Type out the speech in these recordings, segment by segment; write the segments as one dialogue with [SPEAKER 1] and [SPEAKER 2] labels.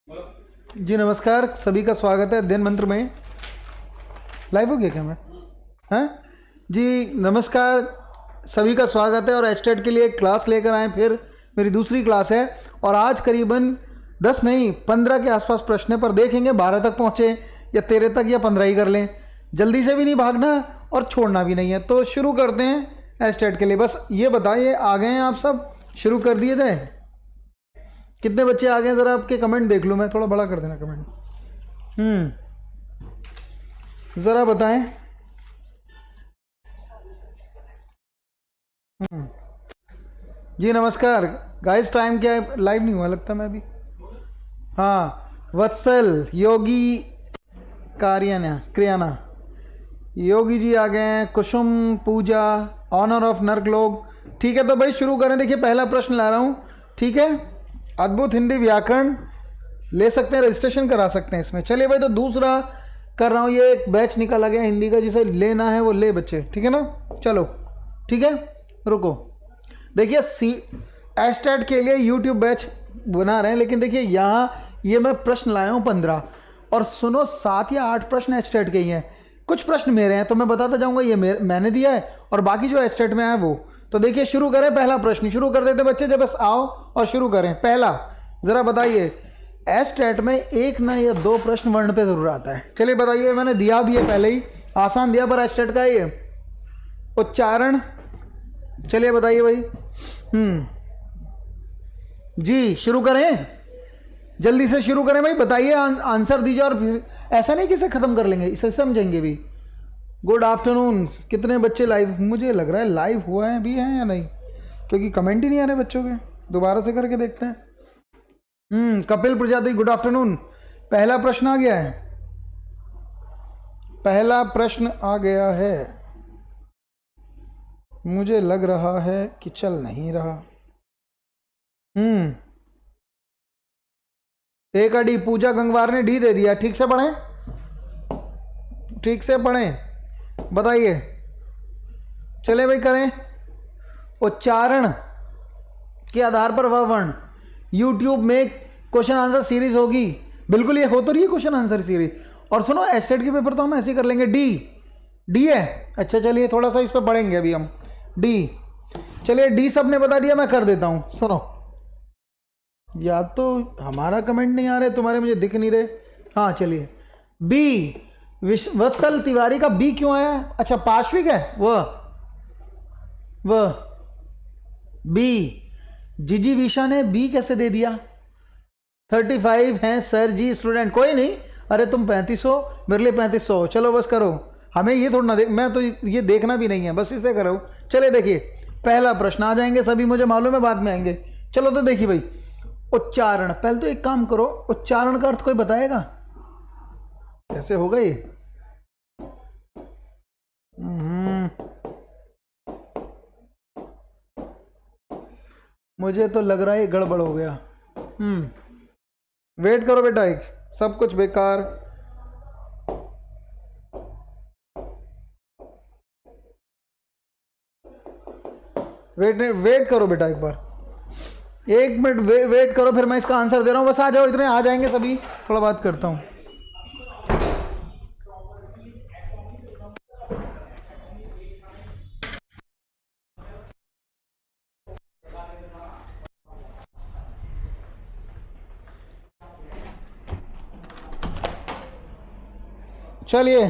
[SPEAKER 1] जी नमस्कार, सभी का स्वागत है अध्ययन मंत्र में। लाइव हो गया क्या मैं? हैं जी नमस्कार, सभी का स्वागत है। और एचटेट के लिए क्लास लेकर आए, फिर मेरी दूसरी क्लास है। और आज करीबन 10 नहीं 15 के आसपास प्रश्न है, पर देखेंगे 12 तक पहुँचे या 13 तक या 15 ही कर लें। जल्दी से भी नहीं भागना और छोड़ना भी नहीं है। तो शुरू करते हैं एचटेट के लिए। बस ये बताइए, आ गए हैं आप सब? शुरू कर दिए जाए? कितने बच्चे आ गए हैं? ज़रा आपके कमेंट देख लूँ मैं, थोड़ा बड़ा कर देना कमेंट। ज़रा बताएं। जी नमस्कार गाइस, टाइम क्या है? लाइव नहीं हुआ लगता मैं अभी। हाँ, वत्सल, योगी, क्रियाना, योगी जी आ गए हैं, कुसुम, पूजा, ऑनर ऑफ नर्कलोक। ठीक है, तो भाई शुरू करें। देखिए पहला प्रश्न ला रहा हूँ, ठीक है? अद्भुत हिंदी व्याकरण ले सकते हैं, रजिस्ट्रेशन करा सकते हैं इसमें। चलिए भाई, तो दूसरा कर रहा हूँ। ये एक बैच निकाला गया हिंदी का, जिसे लेना है वो ले बच्चे, ठीक है ना? चलो ठीक है, रुको। देखिए एचटेट के लिए यूट्यूब बैच बना रहे हैं, लेकिन देखिए यहाँ ये मैं प्रश्न लाया हूँ 15, और सुनो 7 या 8 प्रश्न एचटेट के ही हैं। कुछ प्रश्न मेरे हैं तो मैं बताता जाऊँगा, ये मैंने दिया है, और बाकी जो एचटेट में है वो। तो देखिए शुरू करें। पहला प्रश्न शुरू कर देते बच्चे, जब बस आओ और शुरू करें। पहला, ज़रा बताइए, एचटेट में 1 ना या 2 प्रश्न वर्ण पे जरूर आता है। चलिए बताइए, मैंने दिया भी है पहले ही, आसान दिया, पर एचटेट का ये उच्चारण। चलिए बताइए भाई। जी शुरू करें, जल्दी से शुरू करें भाई, बताइए, आंसर दीजिए। और फिर ऐसा नहीं कि इसे ख़त्म कर लेंगे, इसे समझेंगे भी। Good afternoon. कितने बच्चे लाइव? मुझे लग रहा है लाइव हुआ है भी है या नहीं, क्योंकि कमेंट ही नहीं आ रहे बच्चों के। दोबारा से करके देखते हैं। Kapil Prajapati, good afternoon. पहला प्रश्न आ गया है, पहला प्रश्न आ गया है। मुझे लग रहा है कि चल नहीं रहा। एक डी, पूजा गंगवार ने डी दे दिया। ठीक से पढ़ें, ठीक से पढ़ें, बताइए। चले भाई करें। उच्चारण के आधार पर वह वर्ण। यूट्यूब में क्वेश्चन आंसर सीरीज होगी, बिल्कुल ये हो तो रही है क्वेश्चन आंसर सीरीज। और सुनो, एचटेट के पेपर तो हम ऐसे ही कर लेंगे। डी है, अच्छा चलिए थोड़ा सा इस पर पढ़ेंगे अभी हम। डी, चलिए डी सबने बता दिया, मैं कर देता हूं। सुनो, या तो हमारा कमेंट नहीं आ रहे, तुम्हारे मुझे दिख नहीं रहे। हाँ चलिए, बी, वत्सल तिवारी का बी क्यों आया? अच्छा पार्श्विक है वह बी। जीजी विशा ने बी कैसे दे दिया? 35 हैं सर जी स्टूडेंट। कोई नहीं, अरे तुम 35 हो, मेरे लिए 35 हो। चलो बस करो, हमें ये थोड़ा ना मैं तो ये देखना भी नहीं है, बस इसे करो। चले देखिए, पहला प्रश्न आ जाएंगे सभी, मुझे मालूम है, बाद में आएंगे। चलो तो देखिए भाई, उच्चारण। पहले तो एक काम करो, उच्चारण का अर्थ कोई बताएगा कैसे होगा ये? मुझे तो लग रहा है ये गड़बड़ हो गया। वेट करो बेटा, एक सब कुछ बेकार। वेट करो बेटा, एक बार 1 मिनट वेट करो, फिर मैं इसका आंसर दे रहा हूँ। बस आ जाओ, इतने आ जाएंगे सभी। थोड़ा बात करता हूँ। चलिए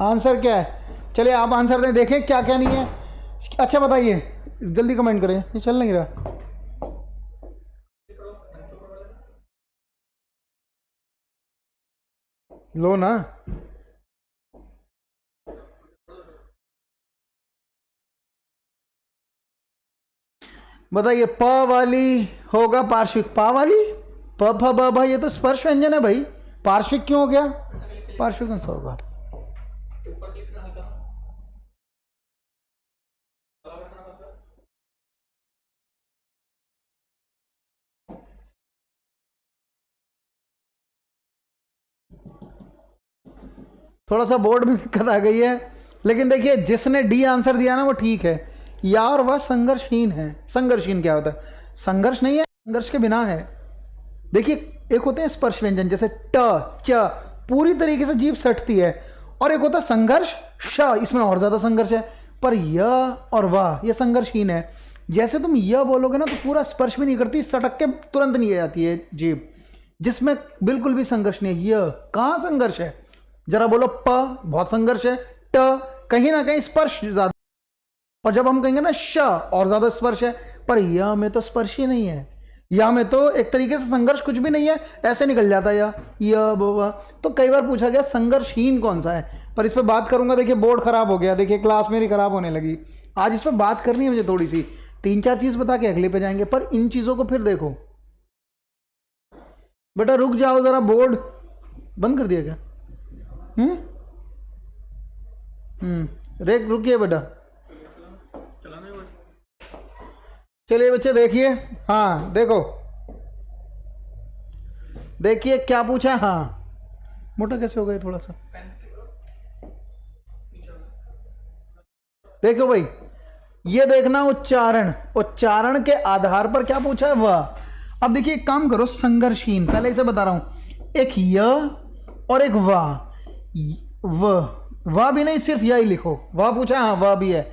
[SPEAKER 1] आंसर क्या है? चलिए आप आंसर दें, देखें क्या क्या नहीं है। अच्छा बताइए, जल्दी कमेंट करें, ये चल नहीं रहा। लो ना, बताइए। प वाली होगा पार्श्विक, पा वाली, प फ ब भ, ये तो स्पर्श व्यंजन है भाई, पार्श्विक क्यों हो गया? पार्श्विक कौन सा होगा? थोड़ा सा बोर्ड में दिक्कत आ गई है, लेकिन देखिए जिसने डी आंसर दिया ना वो ठीक है। या और वह संघर्षहीन है। संघर्षहीन क्या होता है? संघर्ष नहीं है, संघर्ष के बिना है। देखिए एक होते हैं स्पर्श व्यंजन जैसे ट, च, पूरी तरीके से जीभ सटती है, और एक होता है संघर्ष श, इसमें और ज्यादा संघर्ष है। पर य और वाह ये संघर्षहीन है। जैसे तुम य बोलोगे ना तो पूरा स्पर्श भी नहीं करती, सटक के तुरंत नहीं जाती है जीभ, जिसमें बिल्कुल भी संघर्ष नहीं है। य कहाँ संघर्ष है, जरा बोलो। प बहुत संघर्ष है, ट कहीं ना कहीं स्पर्श ज्यादा, और जब हम कहेंगे ना श और ज्यादा स्पर्श है, पर य में तो स्पर्श ही नहीं है, या में तो एक तरीके से संघर्ष कुछ भी नहीं है, ऐसे निकल जाता है या ब। तो कई बार पूछा गया संघर्षहीन कौन सा है, पर इस पर बात करूंगा। देखिए बोर्ड खराब हो गया, देखिए क्लास मेरी खराब होने लगी। आज इस पर बात करनी है मुझे थोड़ी सी, 3-4 चीज बता के अगले पे जाएंगे, पर इन चीजों को फिर देखो। बेटा रुक जाओ जरा, बोर्ड बंद कर दिया क्या? रेक रुकिए बेटा। चलिए बच्चे देखिए, हाँ देखो, देखिए क्या पूछा है। हाँ मोटा कैसे हो गया थोड़ा सा, देखो भाई ये देखना उच्चारण, उच्चारण के आधार पर क्या पूछा है वह। अब देखिए एक काम करो, संघर्षहीन पहले इसे बता रहा हूं, एक य और एक वाह भी नहीं, सिर्फ यही लिखो, वाह पूछा, हाँ वाह भी है।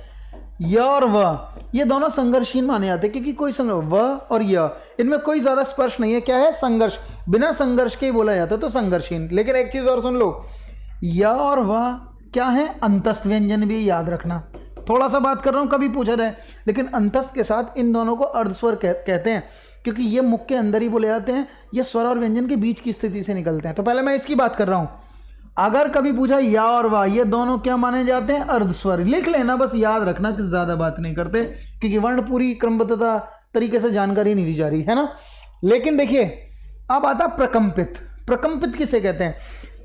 [SPEAKER 1] य और व ये दोनों संघर्षहीन माने जाते हैं, क्योंकि कोई व और य इनमें कोई ज्यादा स्पर्श नहीं है। क्या है? संघर्ष, बिना संघर्ष के ही बोला जाता है तो संघर्षहीन। लेकिन एक चीज और सुन लो, य और व क्या है? अंतस्थ व्यंजन भी याद रखना। थोड़ा सा बात कर रहा हूं, कभी पूछा जाए, लेकिन अंतस्थ के साथ इन दोनों को अर्धस्वर कहते हैं, क्योंकि ये मुख के अंदर ही बोले जाते हैं, ये स्वर और व्यंजन के बीच की स्थिति से निकलते हैं। तो पहले मैं इसकी बात कर रहा हूं। अगर कभी पूछा या और वाह ये दोनों क्या माने जाते हैं? अर्धस्वर। लिख लेना, बस याद रखना कि ज्यादा बात नहीं करते, क्योंकि वर्ण पूरी क्रमबद्धता तरीके से जानकारी नहीं दी जा रही है ना। लेकिन देखिए अब आता प्रकंपित। प्रकंपित किसे कहते हैं?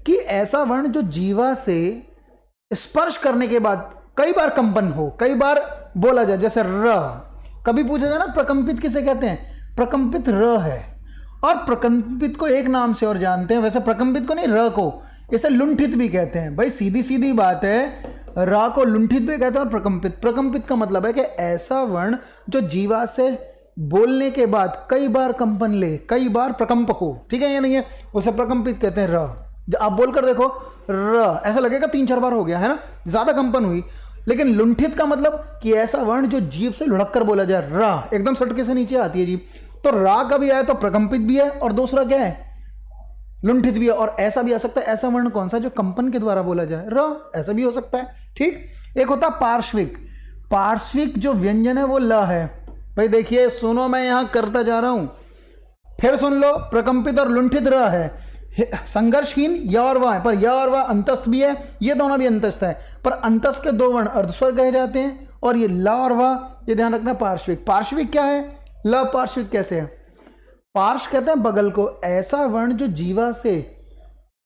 [SPEAKER 1] कि ऐसा वर्ण जो जीवा से स्पर्श करने के बाद कई बार कंपन हो, कई बार बोला जाए, जैसे र। कभी पूछा जाए ना प्रकंपित किसे कहते हैं? प्रकंपित र है। और प्रकंपित को एक नाम से और जानते हैं, वैसे प्रकंपित को नहीं, र को, इसे लुंठित भी कहते हैं। भाई सीधी सीधी बात है, रा को लुंठित भी कहते हैं और प्रकंपित। प्रकंपित का मतलब है कि ऐसा वर्ण जो जीवा से बोलने के बाद कई बार कंपन ले, कई बार प्रकंप हो, ठीक है या नहीं है, उसे प्रकंपित कहते हैं। र आप बोलकर देखो, र ऐसा लगेगा 3-4 बार हो गया है ना, ज्यादा कंपन हुई। लेकिन लुंठित का मतलब कि ऐसा वर्ण जो जीभ से लुढ़क कर बोला जाए, रा एकदम सटके से नीचे आती है जीभ। तो रा कभी आए तो प्रकंपित भी है, और दूसरा क्या है? लुंठित भी है। और ऐसा भी आ सकता है, ऐसा वर्ण कौन सा जो कंपन के द्वारा बोला जाए? र, ऐसा भी हो सकता है। ठीक, एक होता है पार्श्विक। पार्श्विक जो व्यंजन है वो ल है। भाई देखिए सुनो, मैं यहां करता जा रहा हूं, फिर सुन लो। प्रकंपित और लुंठित र है, संघर्षहीन य और व है, पर य और व अंतस्थ भी है, ये दोनों भी अंतस्थ है। पर अंतस्थ के 2 वर्ण अर्धस्वर कहे जाते हैं, और ये ल और व, ये ध्यान रखना। पार्श्विक, पार्श्विक क्या है? ल पार्श्विक कैसे है? पार्श्व कहते हैं बगल को, ऐसा वर्ण जो जीवा से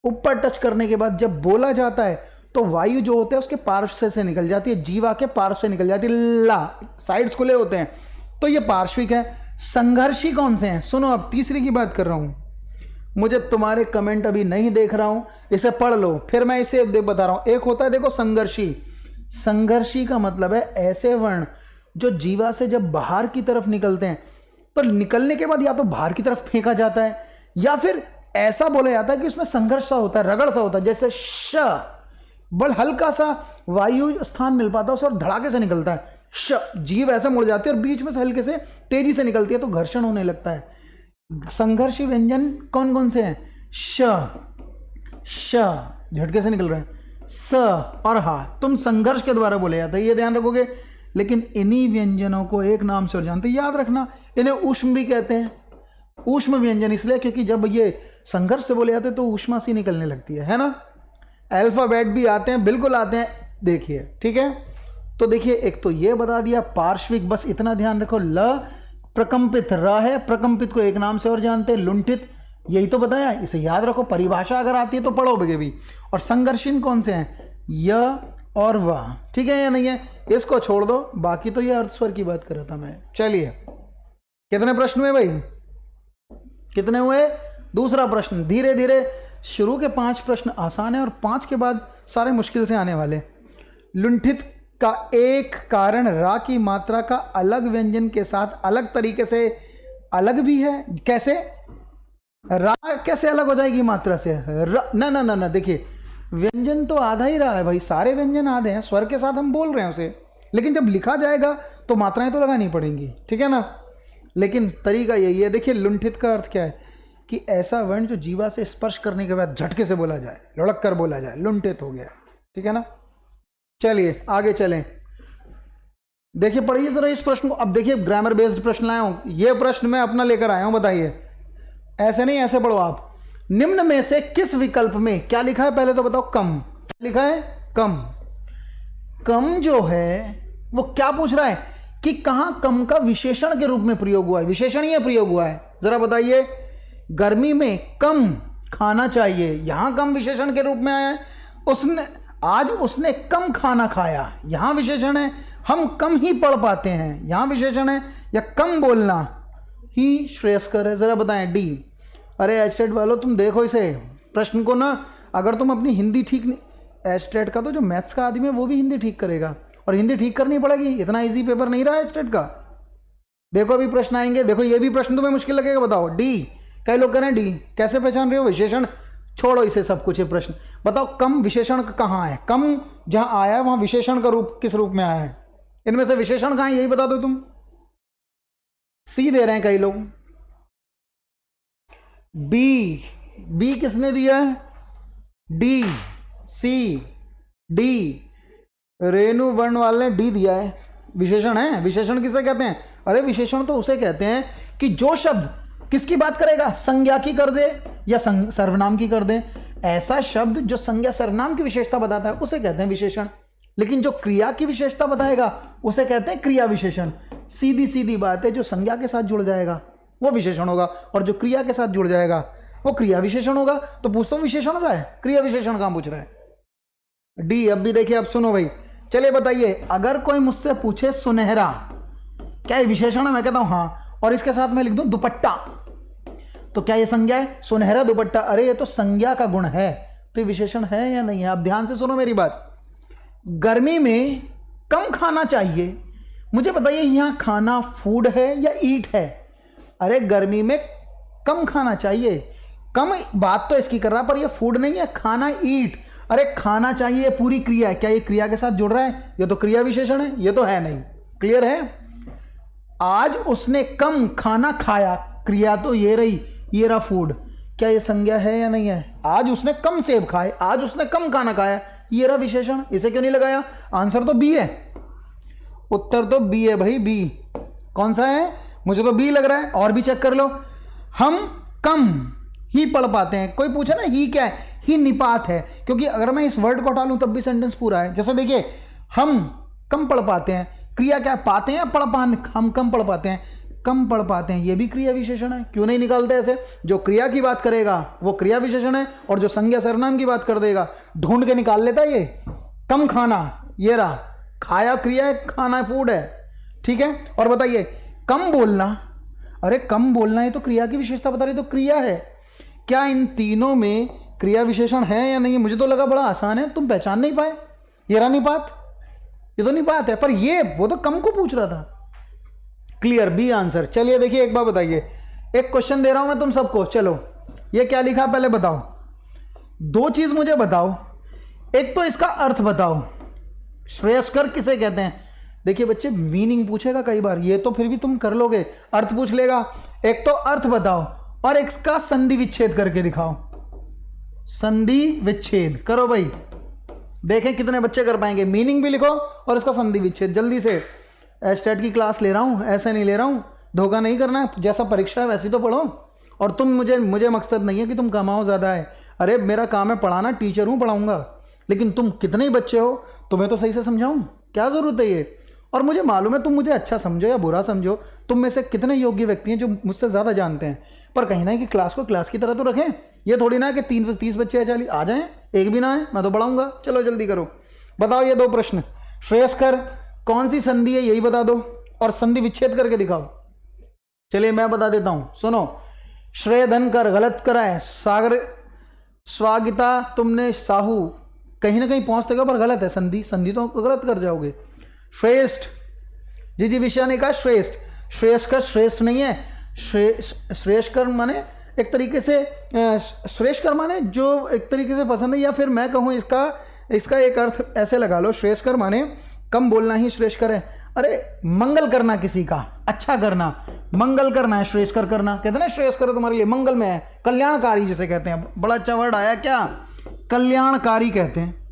[SPEAKER 1] ऊपर टच करने के बाद जब बोला जाता है तो वायु जो होता है उसके पार्श्व से निकल जाती है, जीवा के पार्श्व से निकल जाती है, ला, साइड्स खुले होते हैं, तो ये पार्श्विक है। संघर्षी कौन से हैं? सुनो, अब तीसरी की बात कर रहा हूं, मुझे तुम्हारे कमेंट अभी नहीं देख रहा हूं, इसे पढ़ लो, फिर मैं इसे बता रहा हूं। एक होता है देखो संघर्षी। संघर्षी का मतलब है ऐसे वर्ण जो जीवा से जब बाहर की तरफ निकलते हैं तो निकलने के बाद या तो बाहर की तरफ फेंका जाता है, या फिर ऐसा बोला जाता है कि उसमें संघर्ष सा होता है, रगड़ सा होता है। जैसे श, बल हल्का सा वायु स्थान मिल पाता है उसे और धड़ाके से निकलता है। श, जीव ऐसे मुड़ जाती है और बीच में से हल्के से तेजी से निकलती है तो घर्षण होने लगता है। संघर्षी व्यंजन कौन कौन से हैं? श, श झटके से निकल रहे हैं, स और हा, तुम संघर्ष के द्वारा बोले जाते हैं, ये ध्यान रखोगे। लेकिन इन्हीं व्यंजनों को एक नाम से और जानते हैं, याद रखना, इन्हें ऊष्म भी कहते हैं। ऊष्म व्यंजन इसलिए क्योंकि जब ये संघर्ष से बोले जाते हैं तो ऊष्मा सी निकलने लगती है ना। अल्फाबेट भी आते हैं, बिल्कुल आते हैं, देखिए ठीक है। तो देखिए एक तो ये बता दिया पार्श्विक, बस इतना ध्यान रखो। ल प्रकंपित र है, प्रकंपित को एक नाम से और जानते हैं, लुंठित, यही तो बताया, इसे याद रखो। परिभाषा अगर आती है तो पढ़ोगे भी। और संघर्षीन कौन से हैं? य और वाह, ठीक है या नहीं है? इसको छोड़ दो, बाकी तो ये अर्धस्वर की बात कर रहा था मैं। चलिए कितने प्रश्न हुए भाई? कितने हुए? दूसरा प्रश्न। धीरे धीरे शुरू के 5 प्रश्न आसान है और 5 के बाद सारे मुश्किल से आने वाले। लुंठित का एक कारण रा की मात्रा का अलग व्यंजन के साथ अलग तरीके से अलग भी है। कैसे? रा कैसे अलग हो जाएगी मात्रा से? ना ना ना ना, देखिए व्यंजन तो आधा ही रहा है भाई, सारे व्यंजन आधे हैं, स्वर के साथ हम बोल रहे हैं उसे, लेकिन जब लिखा जाएगा तो मात्राएं तो लगानी पड़ेंगी, ठीक है ना। लेकिन तरीका यही है। देखिए लुंठित का अर्थ क्या है कि ऐसा वर्ण जो जीवा से स्पर्श करने के बाद झटके से बोला जाए, लुढ़क कर बोला जाए, लुंठित हो गया, ठीक है ना। चलिए आगे चलें। देखिए पढ़िए जरा इस प्रश्न को। अब देखिए ग्रामर बेस्ड प्रश्न लाया हूं, ये प्रश्न मैं अपना लेकर आया हूं, बताइए। ऐसे नहीं, ऐसे पढ़ो आप। निम्न में से किस विकल्प में क्या लिखा है, पहले तो बताओ। कम लिखा है, कम। कम जो है वो क्या पूछ रहा है कि कहां कम का विशेषण के रूप में प्रयोग हुआ है, विशेषण ही प्रयोग हुआ है, जरा बताइए। गर्मी में कम खाना चाहिए, यहां कम विशेषण के रूप में आया है। आज उसने कम खाना खाया, यहां विशेषण है। हम कम ही पढ़ पाते हैं, यहां विशेषण है। या कम बोलना ही श्रेयस्कर है, जरा बताएं। डी। अरे एस्टेट वालों तुम देखो इसे प्रश्न को ना, अगर तुम अपनी हिंदी ठीक नहीं, एस्टेट का तो जो मैथ्स का आदमी है वो भी हिंदी ठीक करेगा, और हिंदी ठीक करनी पड़ेगी, इतना इजी पेपर नहीं रहा एस्टेट का। देखो अभी प्रश्न आएंगे, देखो ये भी प्रश्न तुम्हें मुश्किल लगेगा, बताओ। डी, कई लोग कह रहे हैं डी, कैसे पहचान रहे हो विशेषण? छोड़ो इसे सब कुछ, ये प्रश्न बताओ। कम विशेषण कहाँ है? कम जहां आया है वहां विशेषण का रूप किस रूप में आया है? इनमें से विशेषण कहाँ है यही बता दो तुम। सी दे रहे हैं कई लोग। बी, बी किसने दिया है? डी, सी, डी। रेणु वर्ण वाले ने डी दिया है। विशेषण है, विशेषण किसे कहते हैं? अरे विशेषण तो उसे कहते हैं कि जो शब्द किसकी बात करेगा, संज्ञा की कर दे या सर्वनाम की कर दे। ऐसा शब्द जो संज्ञा सर्वनाम की विशेषता बताता है उसे कहते हैं विशेषण, लेकिन जो क्रिया की विशेषता बताएगा उसे कहते हैं क्रिया विशेषण। सीधी सीधी बात है, जो संज्ञा के साथ जुड़ जाएगा वो विशेषण होगा, और जो क्रिया के साथ जुड़ जाएगा वो क्रिया विशेषण होगा। तो पूछता हूं विशेषण होता है, क्रिया विशेषण कहां पूछ रहा है? डी। अब भी देखिए, अब सुनो भाई, चलिए बताइए। अगर कोई मुझसे पूछे सुनहरा, क्या ये विशेषण है? मैं कहता हूं हाँ, और इसके साथ मैं लिख दूं दुपट्टा, तो क्या ये संज्ञा है? सुनहरा दुपट्टा, अरे ये तो संज्ञा का गुण है, तो ये विशेषण है या नहीं है? आप ध्यान से सुनो मेरी बात। गर्मी में कम खाना चाहिए, मुझे बताइए यहां खाना फूड है या ईट है? अरे गर्मी में कम खाना चाहिए, कम बात तो इसकी कर रहा, पर ये फूड नहीं है, खाना ईट। अरे खाना चाहिए पूरी क्रिया है, क्या ये क्रिया के साथ जुड़ रहा है? ये तो क्रिया विशेषण है, ये तो है नहीं। क्लियर है? आज उसने कम खाना खाया, क्रिया तो ये रही, ये रहा फूड, क्या ये संज्ञा है या नहीं है? आज उसने कम सेब खाए, आज उसने कम खाना खाया, ये रहा विशेषण, इसे क्यों नहीं लगाया? आंसर तो बी है, उत्तर तो बी है भाई, बी। कौन सा है? मुझे तो बी लग रहा है, और भी चेक कर लो। हम कम ही पढ़ पाते हैं। कोई पूछे ना ही क्या है? ही निपात है, क्योंकि अगर मैं इस वर्ड को हटा लूं तब भी सेंटेंस पूरा है। जैसे देखिए, हम कम पढ़ पाते हैं, क्रिया क्या पाते हैं? पढ़ पान, हम कम पढ़ पाते हैं, कम पढ़ पाते हैं, ये भी क्रिया विशेषण है। क्यों नहीं निकालते ऐसे? जो क्रिया की बात करेगा वो क्रिया विशेषण है, और जो संज्ञा सर्वनाम की बात कर देगा ढूंढ के निकाल लेता है। ये कम खाना, ये रहा, खाया क्रिया है, खाना फूड है, ठीक है। और बताइए कम बोलना, अरे कम बोलना है तो क्रिया की विशेषता बता रही, तो क्रिया है। क्या इन तीनों में क्रिया विशेषण है या नहीं? मुझे तो लगा बड़ा आसान है, तुम पहचान नहीं पाए। ये रहा निपात, ये तो निपात है, पर ये वो तो कम को पूछ रहा था। Clear, B answer. चलिए देखिए, एक बार बताइए, एक क्वेश्चन दे रहा हूं मैं तुम सबको, चलो ये क्या लिखा पहले बताओ। दो चीज मुझे बताओ, एक तो इसका अर्थ बताओ। श्रेयस्कर किसे कहते हैं? देखिए बच्चे, मीनिंग पूछेगा कई बार, ये तो फिर भी तुम कर लोगे, अर्थ पूछ लेगा। एक तो अर्थ बताओ और इसका संधि विच्छेद करके दिखाओ। संधि विच्छेद करो भाई, देखें कितने बच्चे कर पाएंगे। मीनिंग भी लिखो और इसका संधि विच्छेद जल्दी से। एस्टेट की क्लास ले रहा हूं, ऐसे नहीं ले रहा हूं, धोखा नहीं करना है, जैसा परीक्षा है वैसी तो पढ़ो। और तुम मुझे मकसद नहीं है कि तुम कमाओ ज़्यादा है, अरे मेरा काम है पढ़ाना, टीचर हूं, पढ़ाऊंगा। लेकिन तुम कितने ही बच्चे हो, तुम्हें तो सही से समझाऊं, क्या ज़रूरत है ये? और मुझे मालूम है तुम मुझे अच्छा समझो या बुरा समझो, तुम में से कितने योग्य व्यक्ति हैं जो मुझसे ज़्यादा जानते हैं, पर कहीं ना कि क्लास को क्लास की तरह तो रखें। ये थोड़ी ना कि 30 बच्चे 40 आ जाएं, एक भी ना आए, मैं तो पढ़ाऊंगा। चलो जल्दी करो, बताओ ये दो प्रश्न। श्रेयस्कर कौन सी संधि है यही बता दो, और संधि विच्छेद करके दिखाओ। चलिए मैं बता देता हूं, सुनो। श्रेयधन कर गलत करा है, सागर स्वागिता तुमने साहू, कहीं ना कहीं पहुंचते हो पर गलत है, संधि संधि तो गलत कर जाओगे। श्रेष्ठ, जी विषय ने कहा श्रेष्ठ, श्रेष्ठ का श्रेष्ठ नहीं है, श्रेष्ठ कर माने एक तरीके से श्रेष्ठकर माने जो एक तरीके से पसंद है, या फिर मैं कहूँ इसका एक अर्थ ऐसे लगा लो, श्रेष्ठकर माने कम बोलना ही श्रेष्ठकर है। अरे मंगल करना, किसी का अच्छा करना, मंगल करना है श्रेष्ठकर करना। कहते हैं ना श्रेष्ठकर तुम्हारे लिए मंगल में है, कल्याणकारी जिसे कहते हैं। बड़ा अच्छा वर्ड आया क्या, कल्याणकारी कहते हैं।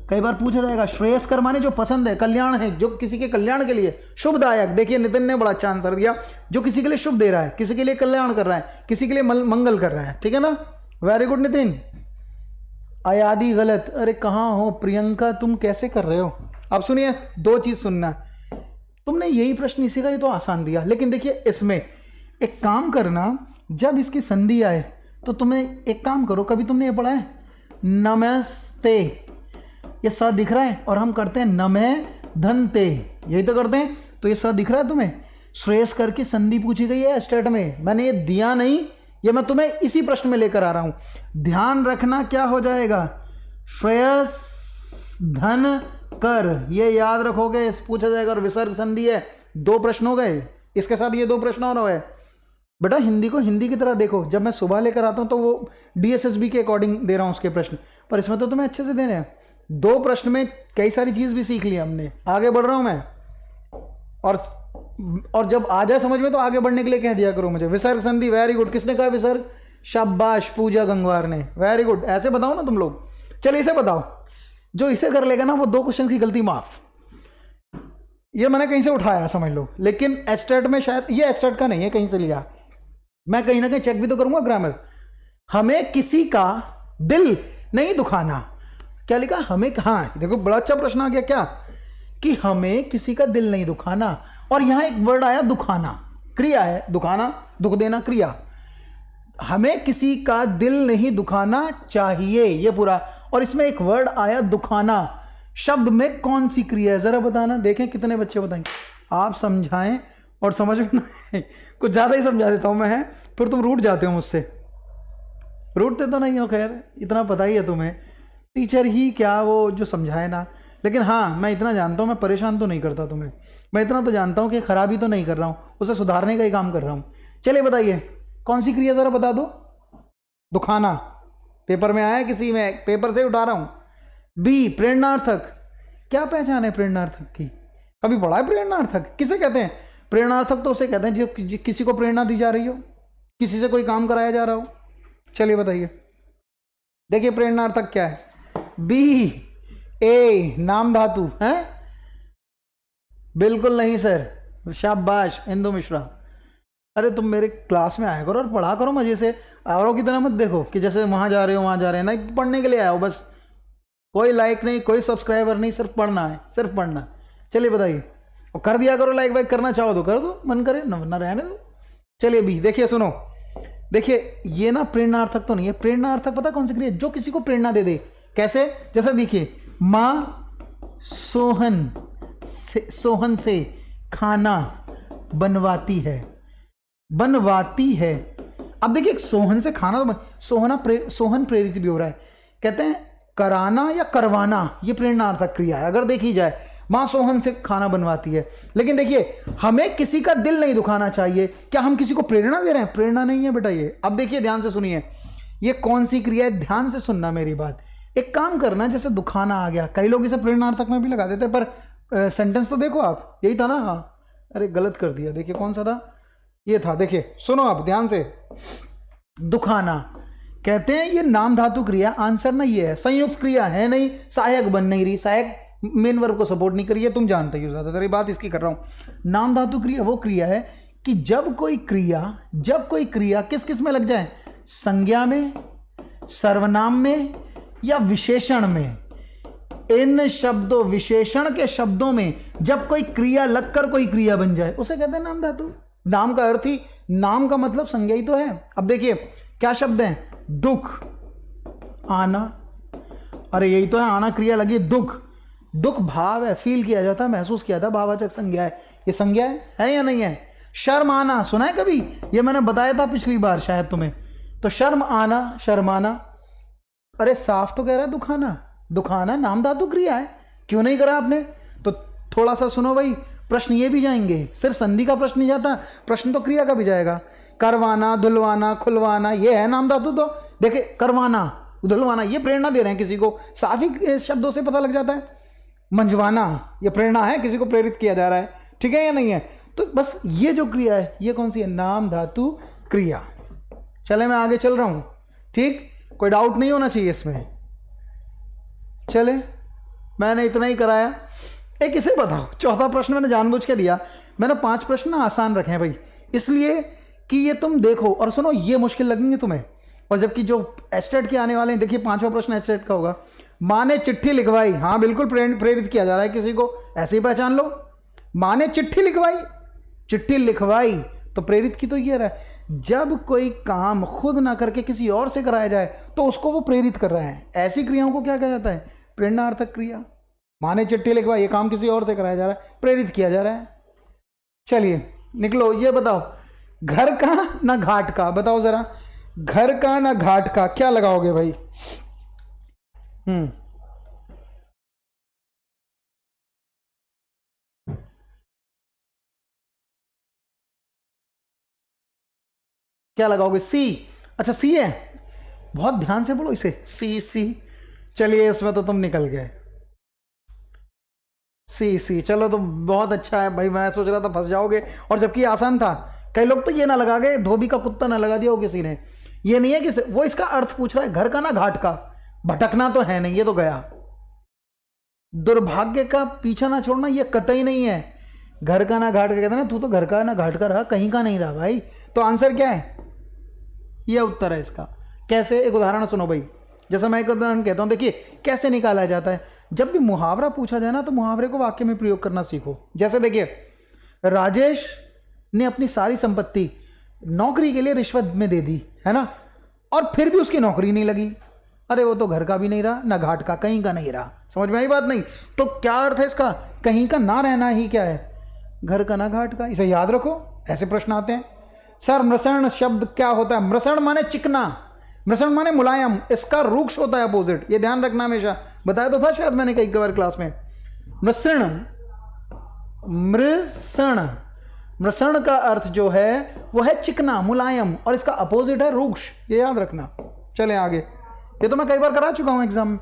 [SPEAKER 1] कई बार पूछा जाएगा श्रेयस्कर माने जो पसंद है, कल्याण है, जो किसी के कल्याण के लिए, शुभदायक। देखिए नितिन ने बड़ा अच्छा आंसर दिया, जो किसी के लिए शुभ दे रहा है, किसी के लिए कल्याण कर रहा है, किसी के लिए मंगल कर रहा है। ठीक है ना, वेरी गुड नितिन। अयादी गलत। अरे कहाँ हो प्रियंका, तुम कैसे कर रहे हो? अब सुनिए, दो चीज सुनना। तुमने यही प्रश्न इसी का, ये तो आसान दिया, लेकिन देखिए इसमें एक काम करना, जब इसकी संधि आए तो तुम्हें एक काम करो, कभी तुमने ये पढ़ा है नमस्ते, ये स दिख रहा है और हम करते हैं नमे धनते, यही तो करते हैं। तो ये स दिख रहा है तुम्हें, श्रेयस्कर की संधि पूछी गई है स्टेट में, मैंने ये दिया नहीं, ये मैं तुम्हें इसी प्रश्न में लेकर आ रहा हूं। ध्यान रखना क्या हो जाएगा, श्रेयस धन कर, ये याद रखोगे, पूछा जाएगा। और विसर्ग संधि है, दो प्रश्न हो गए, इसके साथ ये दो प्रश्न और है। बेटा हिंदी को हिंदी की तरह देखो, जब मैं सुबह लेकर आता हूं तो वो डीएसएसबी के अकॉर्डिंग दे रहा हूं उसके प्रश्न, पर इसमें तो तुम्हें अच्छे से देने हैं। दो प्रश्न में कई सारी चीज भी सीख ली हमने, आगे बढ़ रहा हूं मैं। और जब आ जाए समझ में तो आगे बढ़ने के लिए कह दिया करो मुझे। विसर्ग संधि, वेरी गुड। किसने कहा विसर्ग? शाबाश, पूजा गंगवार ने, वेरी गुड। ऐसे बताओ ना तुम लोग। चलिए इसे बताओ, जो इसे कर लेगा ना वो दो क्वेश्चन की गलती माफ। ये मैंने कहीं से उठाया समझ लो, लेकिन एस्टेट में शायद ये एस्टेट का नहीं है, कहीं से लिया। मैं कहीं ना कहीं चेक भी तो करूंगा ग्रामर। हमें किसी का दिल नहीं दुखाना, क्या लिखा हमें? हाँ देखो बड़ा अच्छा प्रश्न आ गया क्या, कि हमें किसी का दिल नहीं दुखाना। और यहां एक वर्ड आया दुखाना, क्रिया है, दुखाना दुख देना क्रिया। हमें किसी का दिल नहीं दुखाना चाहिए, ये पूरा। और इसमें एक वर्ड आया दुखाना, शब्द में कौन सी क्रिया है जरा बताना, देखें कितने बच्चे बताएंगे। आप समझाएं और समझ में नहीं, कुछ ज्यादा ही समझा देता हूं मैं, है फिर तुम रूठ जाते हो मुझसे। रूठते तो नहीं हो, खैर इतना पता ही है तुम्हें, टीचर ही क्या वो जो समझाए ना। लेकिन हाँ मैं इतना जानता हूं, मैं परेशान तो नहीं करता तुम्हें, मैं इतना तो जानता हूं कि खराबी तो नहीं कर रहा हूं, उसे सुधारने का ही काम कर रहा हूं। चलिए बताइए कौन सी क्रिया जरा बता दो। दुखाना पेपर में आया, किसी में पेपर से उठा रहा हूं। बी प्रेरणार्थक, क्या पहचान है प्रेरणार्थक की? कभी पढ़ा है प्रेरणार्थक किसे कहते हैं? प्रेरणार्थक तो उसे कहते हैं जो किसी को प्रेरणा दी जा रही हो, किसी से कोई काम कराया जा रहा हो। चलिए बताइए, देखिए प्रेरणार्थक क्या है। बी ए नाम धातु है? बिल्कुल नहीं सर, शाबाश इंदु मिश्रा। अरे तुम मेरे क्लास में आया करो और पढ़ा करो मजे से, औरों की तरह मत देखो कि जैसे वहां जा रहे हो वहां जा रहे हैं। नहीं, पढ़ने के लिए आया हो बस, कोई लाइक नहीं, कोई सब्सक्राइबर नहीं, सिर्फ पढ़ना है, सिर्फ पढ़ना। चलिए बताइए, और कर दिया करो, लाइक वाइक करना चाहो तो कर दो, मन करे ना रहने दो। चलिए बी देखिए, सुनो देखिए, ये ना प्रेरणार्थक तो नहीं है। प्रेरणार्थक पता कौन सी क्रिया? जो किसी को प्रेरणा दे दे। कैसे? जैसा देखिए, माँ सोहन से खाना बनवाती है, बनवाती है। अब देखिए सोहन से खाना तो सोहन प्रेरित भी हो रहा है। कहते हैं कराना या करवाना, ये प्रेरणार्थक क्रिया है अगर देखी जाए। मां सोहन से खाना बनवाती है। लेकिन देखिए हमें किसी का दिल नहीं दुखाना चाहिए, क्या हम किसी को प्रेरणा दे रहे हैं? प्रेरणा नहीं है बेटा ये। अब देखिए ध्यान से सुनिए, ये कौन सी क्रिया है, ध्यान से सुनना मेरी बात। एक काम करना, जैसे दुखाना आ गया, कई लोग इसे प्रेरणार्थक में भी लगा देते हैं, पर सेंटेंस तो देखो आप, यही था ना? हाँ, अरे गलत कर दिया, देखिए कौन सा था, ये था। देखिए सुनो आप ध्यान से, दुखाना कहते हैं ये नाम धातु क्रिया। आंसर ना ये है, संयुक्त क्रिया है नहीं, सहायक बन नहीं रही, सहायक मेन वर्ब को सपोर्ट नहीं करिए, तुम जानते ही हो, ज्यादातर ये बात इसकी कर रहा हूं। नाम धातु क्रिया वो क्रिया है कि जब कोई क्रिया किस किस में लग जाए, संज्ञा में, सर्वनाम में या विशेषण में। इन शब्दों, विशेषण के शब्दों में जब कोई क्रिया लगकर कोई क्रिया बन जाए, उसे कहते हैं नाम धातु। नाम का अर्थ ही, नाम का मतलब संज्ञा ही तो है। अब देखिए क्या शब्द है, दुख, आना। अरे यही तो है, आना क्रिया लगी, दुख। दुख भाव है, फील किया जाता है, महसूस किया था, भाववाचक संज्ञा है। ये संज्ञा है या नहीं है? शर्म आना सुना है कभी? ये मैंने बताया था पिछली बार शायद तुम्हें। तो शर्म आना, शर्माना। अरे साफ तो कह रहा है दुखाना, दुखाना नाम धातु क्रिया है, क्यों नहीं करा आपने? तो थोड़ा सा सुनो भाई, प्रश्न ये भी जाएंगे, सिर्फ संधि का प्रश्न नहीं जाता, प्रश्न तो क्रिया का भी जाएगा। करवाना, धुलवाना, खुलवाना, ये है नाम धातु। तो देखे करवाना, धुलवाना, ये प्रेरणा दे रहे हैं किसी को, साफ ही शब्दों से पता लग जाता है। मंजवाना, ये प्रेरणा है, किसी को प्रेरित किया जा रहा है, ठीक है या नहीं है। तो बस ये जो क्रिया है ये कौन सी है, नाम धातु क्रिया। चले मैं आगे चल रहा हूं, ठीक, कोई डाउट नहीं होना चाहिए इसमें। चले मैंने इतना ही कराया। एक इसे बताओ, चौथा प्रश्न मैंने जानबूझ के दिया, मैंने 5 प्रश्न ना आसान रखे हैं भाई, इसलिए कि ये तुम देखो और सुनो, ये मुश्किल लगेंगे तुम्हें। और जबकि जो एस्टेट के आने वाले हैं, देखिए 5वां प्रश्न एस्टेट का होगा। माँ ने चिट्ठी लिखवाई, हाँ बिल्कुल प्रेरित किया जा रहा है किसी को, ऐसे ही पहचान लो। माँ ने चिट्ठी लिखवाई, चिट्ठी लिखवाई तो प्रेरित की तो ये रहा है। जब कोई काम खुद ना करके किसी और से कराया जाए तो उसको वो प्रेरित कर रहा है। ऐसी क्रियाओं को क्या कहा जाता है, प्रेरणार्थक क्रिया। माँ ने चिट्ठी लिखवाई, ये काम किसी और से कराया जा रहा है, प्रेरित किया जा रहा है। चलिए निकलो, ये बताओ, घर का ना घाट का, बताओ जरा, घर का ना घाट का, क्या लगाओगे भाई। क्या लगाओगे, सी। अच्छा सी है, बहुत ध्यान से बोलो इसे, सी सी। चलिए इसमें तो तुम निकल गए, सी सी। चलो तो बहुत अच्छा है भाई, मैं सोच रहा था फंस जाओगे, और जबकि आसान था। कई लोग तो ये ना लगा गए, धोबी का कुत्ता ना लगा दिया हो किसी ने। ये नहीं है कि वो इसका अर्थ पूछ रहा है, घर का ना घाट का, भटकना तो है नहीं, ये तो गया। दुर्भाग्य का पीछा ना छोड़ना, ये कतई नहीं है। घर का ना घाट का, कहते ना तू तो घर का ना घाट का रहा, कहीं का नहीं रहा भाई। तो आंसर क्या है, ये उत्तर है इसका। कैसे, एक उदाहरण सुनो भाई। जैसा मैं एक उदाहरण कहता हूं, देखिए कैसे निकाला जाता है। जब भी मुहावरा पूछा जाए ना, तो मुहावरे को वाक्य में प्रयोग करना सीखो। जैसे देखिए, राजेश ने अपनी सारी संपत्ति नौकरी के लिए रिश्वत में दे दी, है ना, और फिर भी उसकी नौकरी नहीं लगी। अरे वो तो घर का भी नहीं रहा, ना घाट का, कहीं का नहीं रहा। समझ में आई बात नहीं। तो क्या अर्थ है इसका, कहीं का ना रहना ही क्या है, घर का ना घाट का। इसे याद रखो, ऐसे प्रश्न आते हैं। सर मृषण शब्द क्या होता है, मृषण माने चिकना, मृषण माने मुलायम, इसका रूक्ष होता है अपोजिट, ये ध्यान रखना हमेशा। बताया तो था शायद मैंने कई बार क्लास में। मृषण, मृषण, मृषण का अर्थ जो है वो है चिकना, मुलायम, और इसका अपोजिट है रूक्ष, ये याद रखना। चले आगे, ये तो मैं कई बार करा चुका हूं एग्जाम में।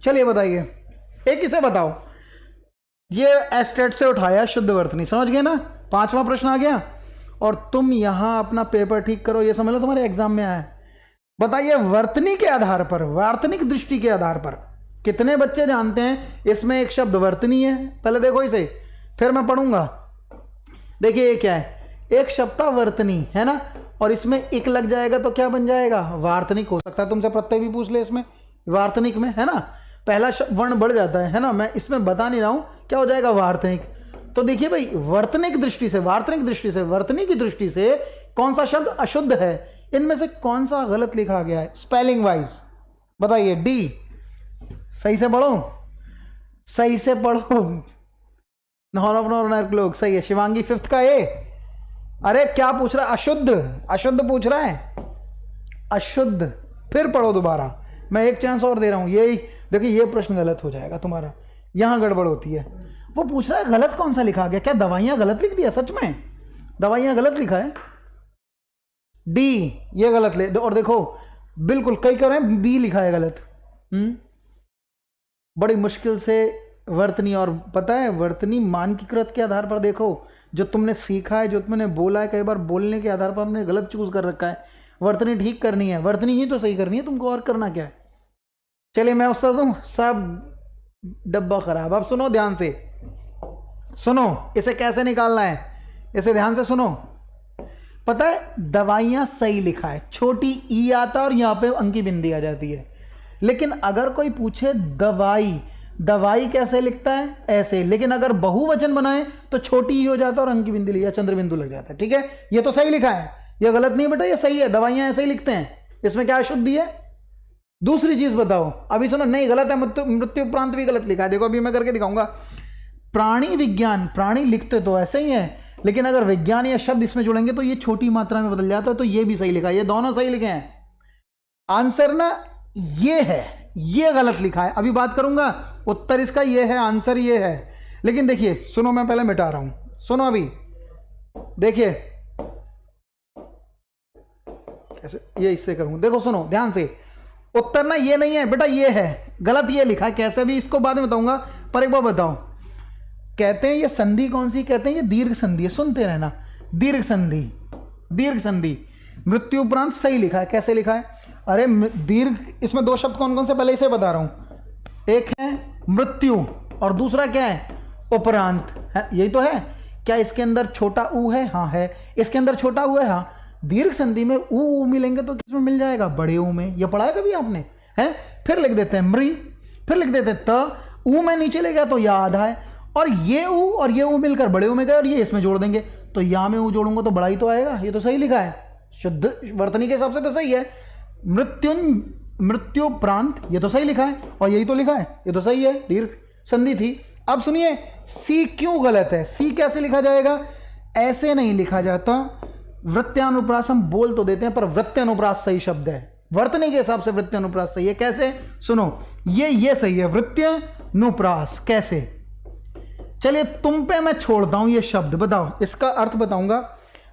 [SPEAKER 1] चलिए बताइए, एक इसे बताओ, ये एस्टेट से उठाया शुद्ध वर्तनी, समझ गए ना। 5वां प्रश्न आ गया, और तुम यहां अपना पेपर ठीक करो, ये समझ लो तुम्हारे एग्जाम में आया है। बताइए वर्तनी के आधार पर, वार्तनिक दृष्टि के आधार पर कितने बच्चे जानते हैं इसमें एक शब्द वर्तनी है। पहले देखो इसे, फिर मैं पढ़ूंगा। देखिए ये क्या है, एक शब्द था वर्तनी, है ना, और इसमें एक लग जाएगा तो क्या बन जाएगा, वार्तनिक हो सकता है। तुमसे प्रत्यय भी पूछ ले इसमें, वार्तनिक में, है ना, पहला वर्ण बढ़ जाता है ना। मैं इसमें बता नहीं रहा हूं, क्या हो जाएगा, वार्तनिक। तो देखिए भाई, वर्तनिक दृष्टि से, वार्तनिक दृष्टि से, वर्तनी की दृष्टि से कौन सा शब्द अशुद्ध है, इनमें से कौन सा गलत लिखा गया है स्पेलिंग वाइज, बताइए। डी, सही से पढ़ो, सही से पढ़ो, लोग सही है। शिवांगी 5th का ए, अरे क्या पूछ रहा है, अशुद्ध, अशुद्ध पूछ रहा है, अशुद्ध। फिर पढ़ो दोबारा, मैं एक चांस और दे रहा हूं। ये देखिए, ये प्रश्न गलत हो जाएगा तुम्हारा, यहां गड़बड़ होती है। वो पूछ रहा है गलत कौन सा लिखा गया, क्या दवाइयां गलत लिख दिया, सच में दवाइयां गलत लिखा है। डी, ये गलत ले, और देखो बिल्कुल कई कह रहे हैं बी लिखा है गलत। बड़ी मुश्किल से वर्तनी, और पता है वर्तनी मानकीकृत के आधार पर देखो, जो तुमने सीखा है, जो तुमने बोला है, कई बार बोलने के आधार पर हमने गलत चूज कर रखा है। वर्तनी ठीक करनी है, वर्तनी ही तो सही करनी है तुमको, और करना क्या है। चलिए मैं उस्ताद हूं, सब डब्बा खराब। अब सुनो ध्यान से, सुनो इसे कैसे निकालना है, इसे ध्यान से सुनो। पता है दवाइयां सही लिखा है, छोटी ई आता है और यहां पे अंकी बिंदी आ जाती है। लेकिन अगर कोई पूछे दवाई, दवाई कैसे लिखता है, ऐसे, लेकिन अगर बहुवचन बनाए तो छोटी ई हो जाता है और अंकी बिंदी या चंद्र बिंदु लग जाता है। ठीक है, ये तो सही लिखा है, ये गलत नहीं बेटा, ये सही है, दवाइयां ऐसे ही लिखते हैं, इसमें क्या अशुद्धि है। दूसरी चीज बताओ, अभी सुनो, नहीं गलत है, मृत्यु उपरांत भी गलत लिखा है। देखो अभी मैं करके दिखाऊंगा। प्राणी विज्ञान, प्राणी लिखते तो ऐसे ही है, लेकिन अगर विज्ञान या शब्द इसमें जुड़ेंगे तो ये छोटी मात्रा में बदल जाता है, तो ये भी सही लिखा है, ये दोनों सही लिखे हैं। आंसर ना ये है, ये गलत लिखा है। अभी बात करूंगा, उत्तर इसका ये है, आंसर ये है। लेकिन देखिए सुनो, मैं पहले मिटा रहा हूं, सुनो अभी देखिए ऐसे, ये इससे करूंगा, देखो सुनो ध्यान से, उत्तर ना ये नहीं है बेटा, ये है गलत, ये लिखा है, कैसे भी इसको बाद में बताऊंगा, पर एक बार बताओ, कहते हैं ये संधि कौन सी, कहते हैं ये दीर्घ संधि है, सुनते रहना, दीर्घ संधि, दीर्घ संधि, मृत्यु उपरांत सही लिखा है, कैसे लिखा है, अरे दीर्घ, इसमें दो शब्द कौन कौन से पहले इसे बता रहा हूं, एक है मृत्यु और दूसरा क्या है, उपरांत है, यही तो है, क्या इसके अंदर छोटा ऊ है, हाँ है, इसके अंदर छोटा ऊ है, हाँ, दीर्घ संधि में ऊ मिलेंगे तो किसमें मिल जाएगा, बड़े ऊ में, ये पढ़ा है कभी आपने, है, फिर लिख देते हैं मृ, फिर लिख देते हैं त, ऊ में नीचे ले गया तो या आधा है, और ये ऊ मिलकर बड़े ऊ में गए और ये इसमें जोड़ देंगे, तो या में ऊ जोड़ूंगा तो बड़ा ही तो आएगा, ये तो सही लिखा है, शुद्ध वर्तनी के हिसाब से तो सही है, मृत्यु प्रांत, ये तो सही लिखा है, और यही तो लिखा है, ये तो सही है, दीर्घ संधि थी। अब सुनिए सी क्यों गलत है, सी कैसे लिखा जाएगा, ऐसे नहीं लिखा जाता, वृत्यानुप्रास हम बोल तो देते हैं पर वृत्यानुप्रास सही शब्द है, वर्तनी के हिसाब से वृत्यानुप्रास सही है, कैसे, सुनो, ये सही है, वृत्यानुप्रास कैसे, चलिए तुम पे मैं छोड़ता हूं ये शब्द, बताओ इसका अर्थ बताऊंगा,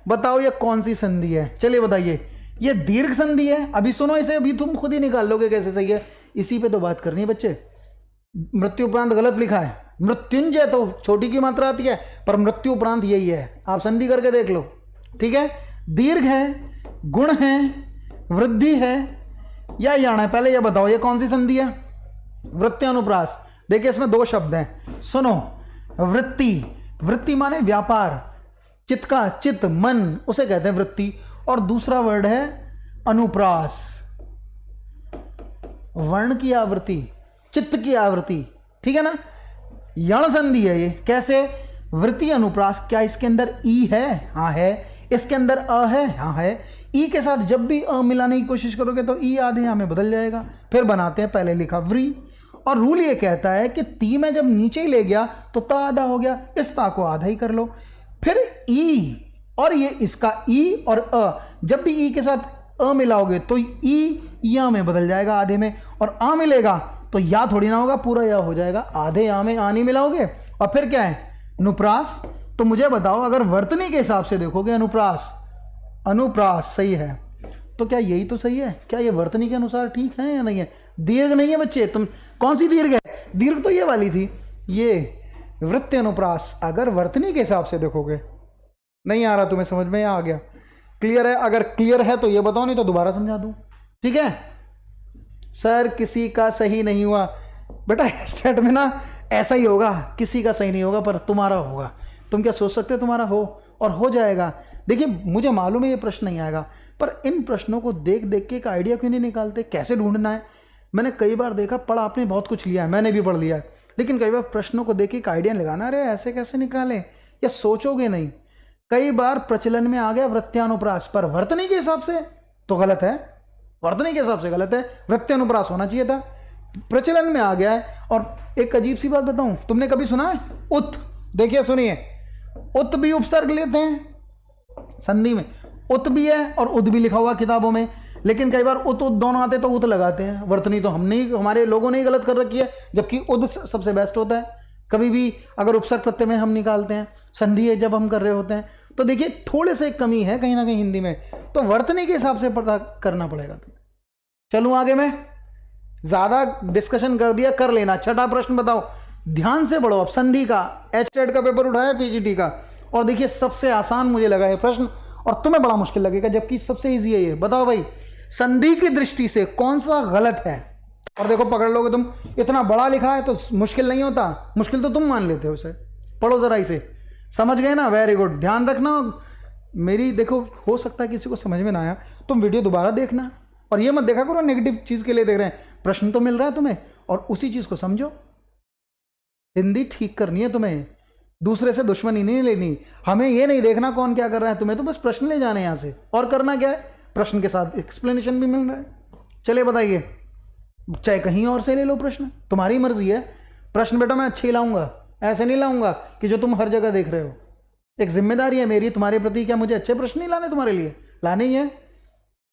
[SPEAKER 1] बताओ ये कौन सी संधि है, चलिए बताइए, ये दीर्घ संधि है, अभी सुनो इसे, अभी तुम खुद ही निकाल लोगे कैसे सही है, इसी पे तो बात करनी है बच्चे, मृत्यु उपरांत गलत लिखा है, मृत्युंजय तो छोटी की मात्रा आती है, पर मृत्यु उपरांत यही है, आप संधि करके देख लो, ठीक है, दीर्घ है, गुण है, वृद्धि है या याण है, पहले ये बताओ ये कौन सी संधि है, वृत्यानुप्रास, देखिए इसमें दो शब्द हैं, सुनो, वृत्ति, वृत्ति माने व्यापार, चित्त का, चित्त मन उसे कहते हैं वृत्ति, और दूसरा वर्ड है अनुप्रास, वर्ण की आवृत्ति, चित्त की आवृत्ति, ठीक है ना, यण संधि है ये, कैसे, वृत्ति अनुप्रास, क्या इसके अंदर ई है, हाँ है, इसके अंदर अ है, हाँ है, ई के साथ जब भी अ मिलाने की कोशिश करोगे तो ई आधे यहाँ में बदल जाएगा, फिर बनाते हैं, पहले लिखा व्री, और रूल ये कहता है कि ती में जब नीचे ही ले गया तो ता आधा हो गया, इस ता को आधा ही कर लो, फिर ई, और ये इसका ई और अ, जब भी ई के साथ अ मिलाओगे तो ई या में बदल जाएगा आधे में, और आ मिलेगा तो या थोड़ी ना होगा, पूरा या हो जाएगा, आधे या में आ नहीं मिलाओगे, और फिर क्या है, अनुप्रास, तो मुझे बताओ अगर वर्तनी के हिसाब से देखोगे अनुप्रास, अनुप्रास सही है, तो क्या यही तो सही है, क्या ये वर्तनी के अनुसार ठीक है या नहीं है, दीर्घ नहीं है बच्चे, तुम कौन सी दीर्घ है, दीर्घ तो ये वाली थी, ये वृत्ति अनुप्रास, अगर वर्तनी के हिसाब से देखोगे, नहीं आ रहा तुम्हें समझ में, आ गया, क्लियर है, अगर क्लियर है तो ये बताओ, नहीं तो दोबारा समझा दूं, ठीक है, सर किसी का सही नहीं हुआ, बेटा स्टेट में ना ऐसा ही होगा, किसी का सही नहीं होगा पर तुम्हारा होगा, तुम क्या सोच सकते हो तुम्हारा हो, और हो जाएगा, देखिए मुझे मालूम है ये प्रश्न नहीं आएगा, पर इन प्रश्नों को देख देख के एक आइडिया क्यों नहीं निकालते, कैसे ढूंढना है, मैंने कई बार देखा, पढ़ा आपने बहुत कुछ लिया है, मैंने भी पढ़ लिया है, लेकिन कई बार प्रश्नों को देख के एक आइडिया लगाना, अरे ऐसे कैसे निकालें, या सोचोगे नहीं, कई बार प्रचलन में आ गया वृत्यानुप्रास, पर वर्तनी के हिसाब से तो गलत है, वर्तनी के हिसाब से गलत है, वृत्यानुप्रास होना चाहिए था, प्रचलन में आ गया है, और एक अजीब सी बात बताऊं, तुमने कभी सुना है उत, देखिए सुनिए, उत भी उपसर्ग लेते हैं संधि में, उत भी है और उद भी लिखा हुआ किताबों में, लेकिन कई बार उत दोनों आते तो उत लगाते हैं, वर्तनी तो हमने, हमारे लोगों ने ही गलत कर रखी है, जबकि उद सबसे बेस्ट होता है, कभी भी अगर उपसर्ग प्रत्यय में हम निकालते हैं, संधि है जब हम कर रहे होते हैं, तो देखिए थोड़े से कमी है कहीं ना कहीं हिंदी में, तो वर्तनी के हिसाब से पता करना पड़ेगा तुम्हें। चलूं आगे, मैं ज्यादा डिस्कशन कर दिया, कर लेना, छठा प्रश्न बताओ, ध्यान से पढ़ो, अब संधि का एचटेट का पेपर उठाया, पीजीटी का, और देखिए सबसे आसान मुझे लगा ये प्रश्न, और तुम्हें बड़ा मुश्किल लगेगा, जबकि सबसे इजी है ये, बताओ भाई संधि की दृष्टि से कौन सा गलत है, और देखो पकड़ लोगे तुम, इतना बड़ा लिखा है तो मुश्किल नहीं होता, मुश्किल तो तुम मान लेते हो इसे, पढ़ो जरा इसे, समझ गए ना, वेरी गुड, ध्यान रखना मेरी, देखो हो सकता है किसी को समझ में ना आया, तुम वीडियो दोबारा देखना, और ये मत देखा करो नेगेटिव चीज के लिए देख रहे हैं, प्रश्न तो मिल रहा है तुम्हें, और उसी चीज को समझो, हिंदी ठीक करनी है तुम्हें, दूसरे से दुश्मनी नहीं लेनी, हमें ये नहीं देखना कौन क्या कर रहा है, तुम्हें तो बस प्रश्न ले जाने यहाँ से, और करना क्या है, प्रश्न के साथ एक्सप्लेनेशन भी मिल रहा है। चलिए बताइए, चाहे कहीं और से ले लो प्रश्न, तुम्हारी मर्जी है, प्रश्न बेटा मैं अच्छे ही लाऊंगा, ऐसे नहीं लाऊंगा कि जो तुम हर जगह देख रहे हो, एक जिम्मेदारी है मेरी तुम्हारे प्रति, क्या मुझे अच्छे प्रश्न नहीं लाने तुम्हारे लिए, लाने ही है।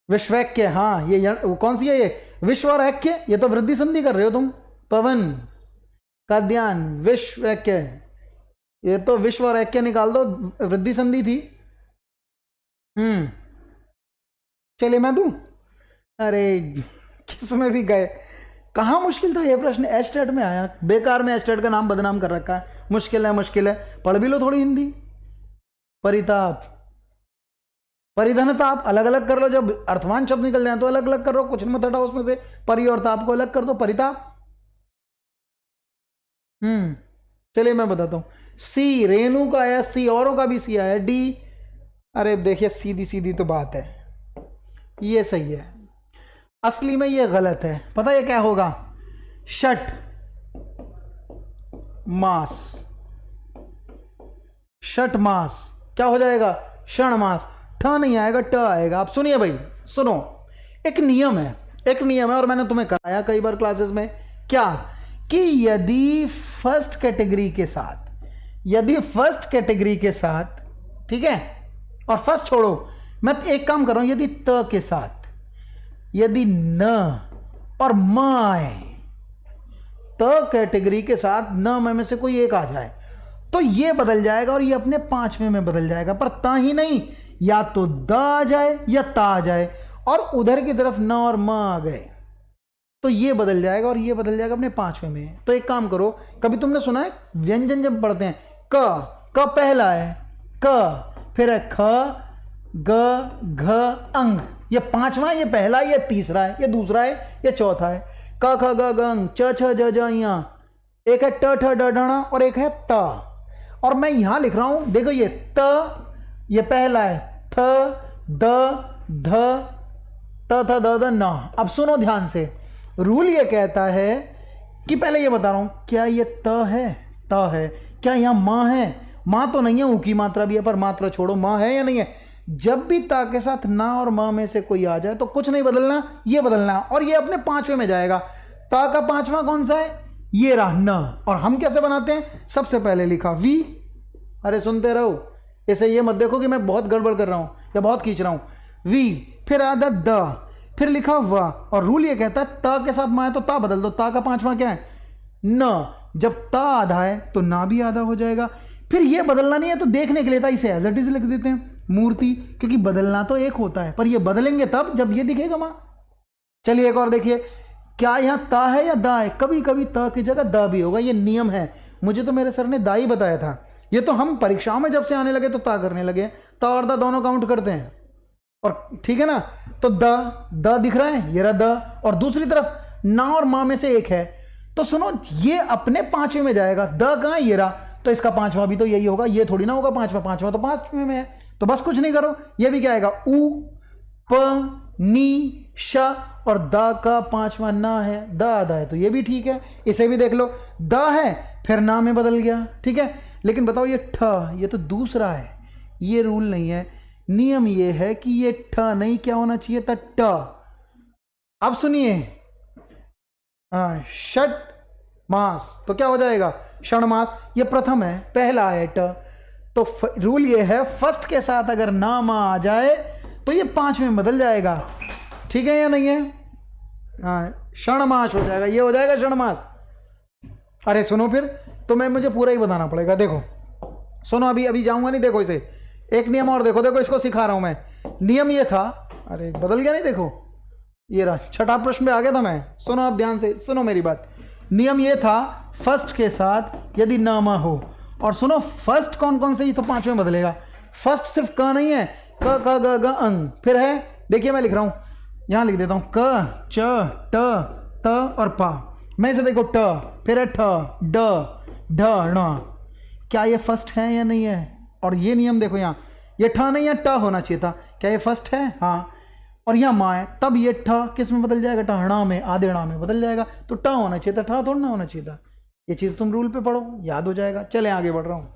[SPEAKER 1] विश्वैक्य, हाँ ये कौन सी है, ये विश्व और ऐक्य, ये तो वृद्धि संधि कर रहे हो तुम, पवन का ध्यान, विश्वैक्य, ये तो विश्व और ऐक्य निकाल दो, वृद्धि संधि थी। चलिए मैं दूं। अरे किस में भी गए, कहाँ मुश्किल था ये प्रश्न, एस्टेट में आया, बेकार में एस्टेट का नाम बदनाम कर रखा है। मुश्किल है, मुश्किल है, पढ़ भी लो थोड़ी हिंदी। परिताप, परिधनताप अलग अलग कर लो, जब अर्थवान शब्द निकल जाए तो अलग अलग करो, कुछ मत हटाओ उसमें से, परि और ताप को अलग कर दो, परिताप। चलिए मैं बताता हूं। सी रेणु का आया, सी औरों का भी सी आया, डी, अरे देखिए सीधी सीधी तो बात है, ये सही है, असली में ये गलत है। पता है क्या होगा, षट मास, षट मास क्या हो जाएगा, क्षण मास, ठ नहीं आएगा ट आएगा। आप सुनिए भाई, सुनो, एक नियम है, एक नियम है, और मैंने तुम्हें कराया कई बार क्लासेस में, क्या कि यदि फर्स्ट कैटेगरी के साथ, यदि फर्स्ट कैटेगरी के साथ, ठीक है, और फर्स्ट छोड़ो, मैं एक काम कर रहा हूं, यदि त के साथ, यदि न और म आए, त कैटेगरी के साथ न म में से कोई एक आ जाए तो ये बदल जाएगा और ये अपने पांचवें में बदल जाएगा। पर ता ही नहीं, या तो द आ जाए या ता आ जाए, और उधर की तरफ न और म आ गए तो ये बदल जाएगा और ये बदल जाएगा अपने पांचवें में। तो एक काम करो, कभी तुमने सुना है व्यंजन जब पढ़ते हैं, क पहला है, क फिर है ख, ग, घ, अंग, ये पांचवा, ये पहला, ये तीसरा है, ये दूसरा है, ये चौथा है। क ख ग अंग, च छ ज ज ञ, एक है ट ठ ड ढ और एक है त, और मैं यहां लिख रहा हूं, देखो ये त, ये पहला है, थ द ध, त थ द द न। अब सुनो ध्यान से, रूल ये कहता है कि, पहले ये बता रहा हूं, क्या ये त है, त है, क्या यहां मां है, मां तो नहीं है, ऊ की मात्रा भी है, पर मात्रा छोड़ो, मां है या नहीं है। जब भी ता के साथ ना और मां में से कोई आ जाए तो कुछ नहीं बदलना, ये बदलना, और ये अपने पांचवें में जाएगा। ता का पांचवा कौन सा है, ये रहा न, और हम कैसे बनाते हैं, सबसे पहले लिखा वी, अरे सुनते रहो, ऐसे ये मत देखो कि मैं बहुत गड़बड़ कर रहा हूं या बहुत खींच रहा हूं। वी, फिर आधा द, फिर लिखा व, और रूल ये कहता है ता के साथ मां है तो ता बदल दो, ता का पांचवा क्या है, न, जब ता आधा है तो ना भी आधा हो जाएगा। फिर ये बदलना नहीं है तो देखने के लिए था इसे एज इट इज लिख देते हैं, मूर्ति, क्योंकि बदलना तो एक होता है, पर ये बदलेंगे तब जब ये दिखेगा मां। चलिए एक और देखिए, क्या यहां ता है या दा है, कभी कभी ता की जगह दा भी होगा, ये नियम है, मुझे तो मेरे सर ने दा ही बताया था, ये तो हम परीक्षाओं में जब से आने लगे तो ता करने लगे, ता और दा दोनों काउंट करते हैं, और ठीक है ना, तो द दिख रहा है, ये रहा द, और दूसरी तरफ ना और मां में से एक है, तो सुनो ये अपने पांचवें में जाएगा, द कहां है, ये रहा, तो इसका पांचवा भी तो यही होगा, ये थोड़ी ना होगा पांचवा, पांचवा तो पांचवें में है, तो बस कुछ नहीं करो, ये भी क्या आएगा, उ प नी श, और द का पांचवा ना है, द आधा है, तो ये भी ठीक है, इसे भी देख लो, द है फिर ना में बदल गया, ठीक है। लेकिन बताओ ये ठ, ये तो दूसरा है, ये रूल नहीं है, नियम ये है कि ये ठ नहीं क्या होना चाहिए था, ट। अब सुनिए, षट मास तो क्या हो जाएगा, क्षण मास, ये प्रथम है, पहला है ट, तो रूल ये है फर्स्ट के साथ अगर ना मा आ जाए तो ये पांचवें में बदल जाएगा, ठीक है या नहीं है, क्षण मास हो जाएगा, ये हो जाएगा क्षण मास। अरे सुनो, फिर तो मैं मुझे पूरा ही बताना पड़ेगा, देखो सुनो, अभी अभी जाऊंगा नहीं, देखो इसे, एक नियम और देखो, देखो इसको सिखा रहा हूं मैं, नियम ये था, अरे बदल गया नहीं, देखो ये रहा, छठा प्रश्न पे आ गया था मैं, सुनो आप ध्यान से सुनो मेरी बात, नियम ये था फर्स्ट के साथ यदि नामा हो, और सुनो फर्स्ट कौन कौन से, ये तो पांचवें बदलेगा, फर्स्ट सिर्फ क नहीं है, क ग ग ग अंग, फिर है, देखिए मैं लिख रहा हूं, यहां लिख देता हूं, क च ट त और पा, मैं इसे देखो ट, फिर है ठ ड ढ ण, क्या ये फर्स्ट है या नहीं है, और ये नियम देखो यहाँ, ये ठ नहीं है ट होना चाहिए था, क्या ये फर्स्ट है, हाँ, और यहाँ माँ है, तब ये ठ किस में बदल जाएगा, टहणा में, आधेड़ा में बदल जाएगा, तो ट होना चाहिए था, ठ थोड़ा ना होना चाहिए था, ये चीज़ तुम रूल पे पढ़ो, याद हो जाएगा। चले आगे बढ़ रहा हूँ,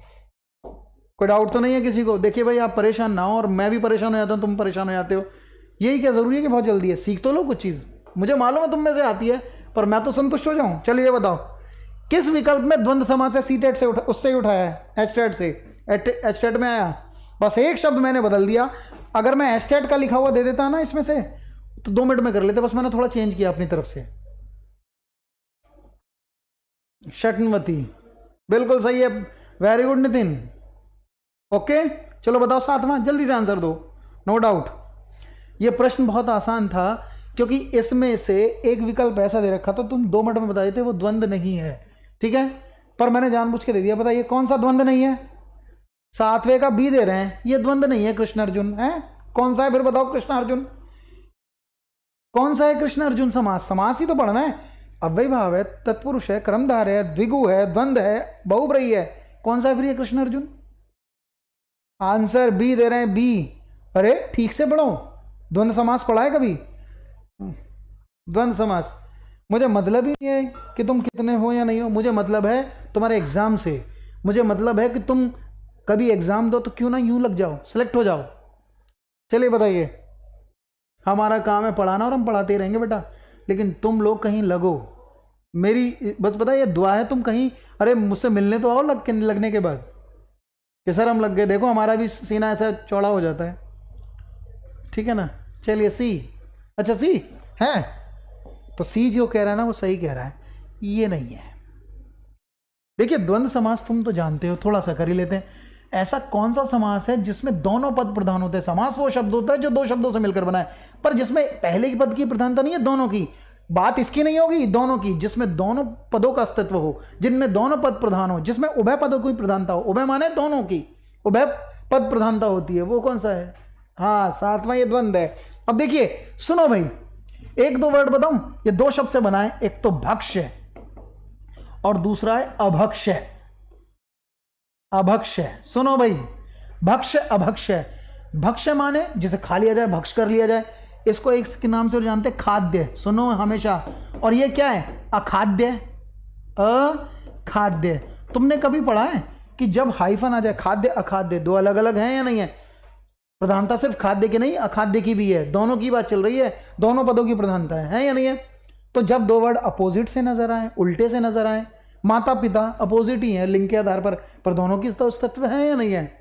[SPEAKER 1] कोई डाउट तो नहीं है किसी को, देखिए भाई आप परेशान ना हो, और मैं भी परेशान हो जाता हूँ, तुम परेशाान हो जाते हो, यही क्या ज़रूरी है कि बहुत जल्दी है, सीख तो लो कुछ चीज़, मुझे मालूम है तुम में से आती है, पर मैं तो संतुष्ट हो जाऊँ। चलिए ये बताओ, किस विकल्प में द्वंद्व समास है, सीटेट से उससे ही उठाया है, एचटेट से, एचटेट में आया, बस एक शब्द मैंने बदल दिया, अगर मैं एचटेट का लिखा हुआ दे देता ना इसमें से तो 2 मिनट में कर लेते, बस मैंने थोड़ा चेंज किया अपनी तरफ से। षट्णवती बिल्कुल सही है, वेरी गुड नितिन। ओके चलो बताओ सातवां, जल्दी से आंसर दो, नो डाउट। ये प्रश्न बहुत आसान था क्योंकि इसमें से एक विकल्प ऐसा दे रखा था, तुम 2 मिनट में बता देते वो द्वंद्व नहीं है, ठीक है, पर मैंने जानबूझ के दे दिया। बताइए कौन सा द्वंद्व नहीं है? सातवें का बी दे रहे हैं, ये द्वंद्व नहीं है कृष्ण अर्जुन है। कौन सा है फिर बताओ? कृष्ण अर्जुन कौन सा है? कृष्ण अर्जुन समास, समास ही तो पढ़ना है। अव्यय भाव है, तत्पुरुष है, क्रमधार है, द्विगु है, द्वंद्व है, बहुब्रीहि है, कौन सा है फिर ये कृष्ण अर्जुन? आंसर बी दे रहे हैं, बी। अरे ठीक से पढ़ो, द्वंद्व समास पढ़ा है कभी? द्वंद्व समास मुझे मतलब ही नहीं है कि तुम कितने हो या नहीं हो, मुझे मतलब है तुम्हारे एग्जाम से, मुझे मतलब है कि तुम कभी एग्जाम दो तो क्यों ना यूं लग जाओ, सेलेक्ट हो जाओ। चलिए बताइए, हमारा काम है पढ़ाना और हम पढ़ाते ही रहेंगे बेटा, लेकिन तुम लोग कहीं लगो। मेरी बस पता ये दुआ है, तुम कहीं अरे मुझसे मिलने तो आओ लगने के बाद कि सर हम लग गए, देखो हमारा भी सीना ऐसा चौड़ा हो जाता है, ठीक है ना। चलिए सी, अच्छा सी है तो सी जो कह रहा है ना वो सही कह रहा है, ये नहीं है। देखिए द्वंद्व समास तुम तो जानते हो, थोड़ा सा कर ही लेते हैं। ऐसा कौन सा समास है जिसमें दोनों पद प्रधान होते हैं? समास वो शब्द होता है जो 2 शब्दों से मिलकर बना है, पर जिसमें पहले की पद की प्रधानता नहीं है, दोनों की। बात इसकी नहीं होगी, दोनों की, जिसमें दोनों पदों का अस्तित्व हो, जिनमें दोनों पद प्रधान हो, जिसमें उभय पदों की प्रधानता हो। उभय माने दोनों की, उभय पद प्रधानता होती है, वो कौन सा है? हाँ सातवां ये द्वंद्व है। अब देखिए सुनो भाई, 1-2 वर्ड बताऊं, ये 2 शब्द से बना है, एक तो भक्ष है और दूसरा है अभक्ष है। अभक्ष है, सुनो भाई, भक्ष अभक्ष है। भक्ष माने जिसे खा लिया जाए, भक्ष कर लिया जाए, इसको एक के नाम से जानते हैं खाद्य, सुनो हमेशा। और ये क्या है? अखाद्य। अखाद्य तुमने कभी पढ़ा है कि जब हाइफन आ जाए, खाद्य अखाद्य 2 अलग अलग हैं या नहीं है? प्रधानता सिर्फ खाद्य की नहीं, अखाद्य की भी है, दोनों की बात चल रही है, दोनों पदों की प्रधानता है या नहीं है? तो जब 2 वर्ड अपोजिट से नजर आए, उल्टे से नजर आए, माता पिता अपोजिट ही है लिंग के आधार पर दोनों की तो अस्तित्व है या नहीं है?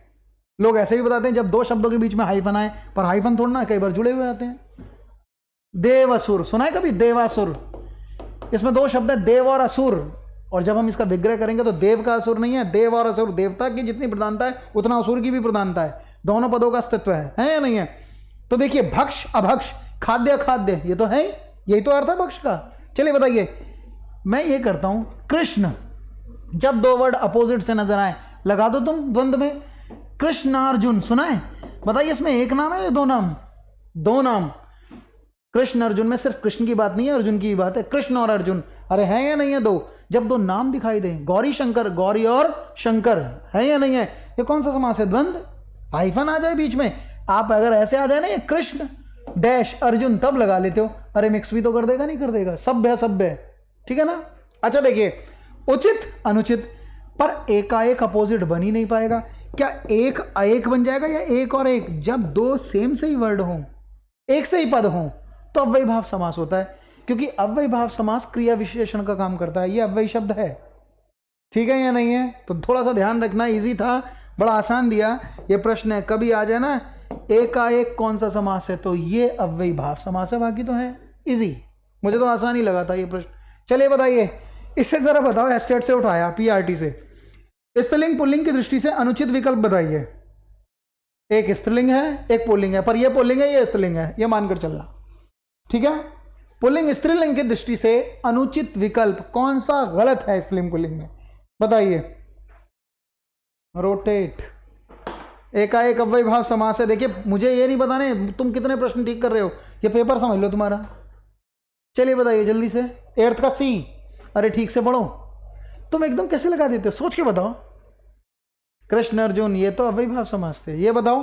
[SPEAKER 1] लोग ऐसे भी बताते हैं जब 2 शब्दों के बीच में हाइफन आए, पर हाइफन थोड़ा ना, कई बार जुड़े हुए आते हैं। देव असुर सुना है कभी? देवासुर, इसमें 2 शब्द है, देव और असुर, और जब हम इसका विग्रह करेंगे तो देव का असुर नहीं है, देव और असुर, देवता की जितनी प्रधानता है उतना असुर की भी प्रधानता है, दोनों पदों का अस्तित्व है या नहीं है? तो देखिए भक्ष अभक्ष, खाद्य खाद्य, ये तो है, यही तो अर्थ है भक्ष का। चलिए बताइए, मैं ये करता हूं, कृष्ण, जब 2 वर्ड अपोजिट से नजर आए लगा दो तुम द्वंद्व में। कृष्णार्जुन सुना है? बताइए इसमें एक नाम है या 2 नाम? 2 नाम। कृष्ण अर्जुन में सिर्फ कृष्ण की बात नहीं है, अर्जुन की बात है, कृष्ण और अर्जुन। अरे है या नहीं है 2? जब 2 नाम दिखाई दे, गौरी शंकर, गौरी और शंकर, है या नहीं है? ये कौन सा समास है? द्वंद्व। हाइफन आ जाए बीच में, आप अगर ऐसे आ जाए ना, ये कृष्ण डैश अर्जुन, तब लगा लेते हो। अरे मिक्स भी तो कर देगा, नहीं कर देगा? सभ्य सभ्य, ठीक है ना। अच्छा देखिए, उचित अनुचित, पर एकाएक अपोजिट बन ही नहीं पाएगा। क्या एक एक बन जाएगा या एक और एक? जब 2 सेम से ही वर्ड हों, एक से ही पद हों, तो अव्ययी भाव समास होता है, क्योंकि अव्ययी भाव समास क्रिया विशेषण का काम करता है, ये अव्ययी शब्द है, ठीक है या नहीं है? तो थोड़ा सा ध्यान रखना, इजी था, बड़ा आसान दिया। ये प्रश्न है, कभी आ जाए ना एकाएक कौन सा समास है, तो ये अव्ययी भाव समास है, बाकी तो है इजी। मुझे तो आसान ही लगा था ये प्रश्न। चलिए बताइए, इससे जरा बताओ, एस्टेट से उठाया, पीआरटी से, स्त्रीलिंग पुल्लिंग की दृष्टि से अनुचित विकल्प बताइए। एक स्त्रीलिंग है, एक पुल्लिंग है, पर ये पुल्लिंग है, ये स्त्रीलिंग है, ये मानकर चलना, ठीक है। पुल्लिंग स्त्रीलिंग की दृष्टि से अनुचित विकल्प कौन सा गलत है स्त्रीलिंग पुल्लिंग में? बताइए। रोटेट, एकाएक अव्ययी भाव समास है। देखिए मुझे ये नहीं बताने तुम कितने प्रश्न ठीक कर रहे हो, ये पेपर समझ लो तुम्हारा। चलिए बताइए जल्दी से, 8th का सी। अरे ठीक से पढ़ो, तुम एकदम कैसे लगा देते हो, सोच के बताओ। कृष्ण अर्जुन, ये तो अव्ययी भाव समास थे। ये बताओ,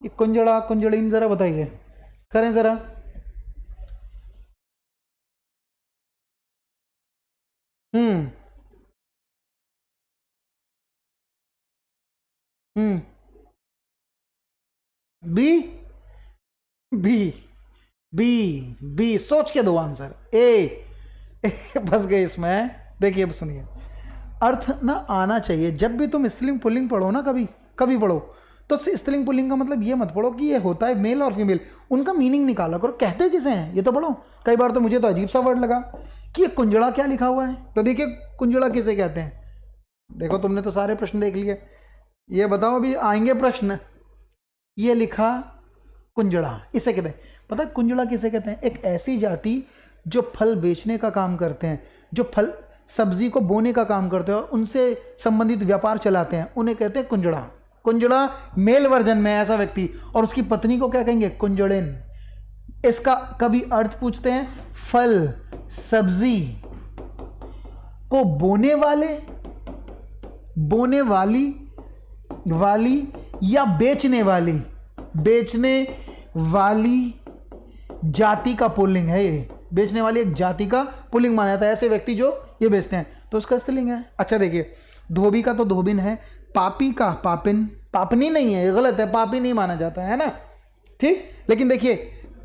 [SPEAKER 1] ये कुंजड़ा कुंजड़ीन, जरा बताइए, करें जरा। बी बी बी बी, सोच के दो आंसर। ए फंस गए इसमें। देखिए अब सुनिए, अर्थ ना आना चाहिए। जब भी तुम स्त्रीलिंग पुल्लिंग पढ़ो ना, कभी पढ़ो, तो स्त्रीलिंग पुल्लिंग का मतलब ये मत पढ़ो कि ये होता है मेल और फीमेल, उनका मीनिंग निकाला करो, कहते किसे हैं ये तो पढ़ो। कई बार तो मुझे तो अजीब सा वर्ड लगा कि ये कुंजड़ा क्या लिखा हुआ है, तो देखिए कुंजड़ा किसे कहते हैं, देखो तुमने तो सारे प्रश्न देख लिए, ये बताओ अभी आएंगे प्रश्न। ये लिखा कुंजड़ा, इसे कहते हैं, पता है कुंजड़ा किसे कहते हैं? एक ऐसी जाति जो फल बेचने का काम करते हैं, जो फल सब्जी को बोने का काम करते हैं और उनसे संबंधित व्यापार चलाते हैं, उन्हें कहते हैं कुंजड़ा। कुंजड़ा मेल वर्जन में ऐसा व्यक्ति, और उसकी पत्नी को क्या कहेंगे? कुंजड़िन। इसका कभी अर्थ पूछते हैं, फल सब्जी को बोने वाले, बोने वाली या बेचने वाली जाति का पुल्लिंग है ये। बेचने वाली एक जाति का पुल्लिंग माना जाता है, ऐसे व्यक्ति जो ये बेचते हैं, तो उसका स्त्रीलिंग है। अच्छा देखिए, धोबी का तो धोबिन है, पापी का पापिन, पापनी नहीं है, ये गलत है, पापी नहीं माना जाता है ना, ठीक। लेकिन देखिए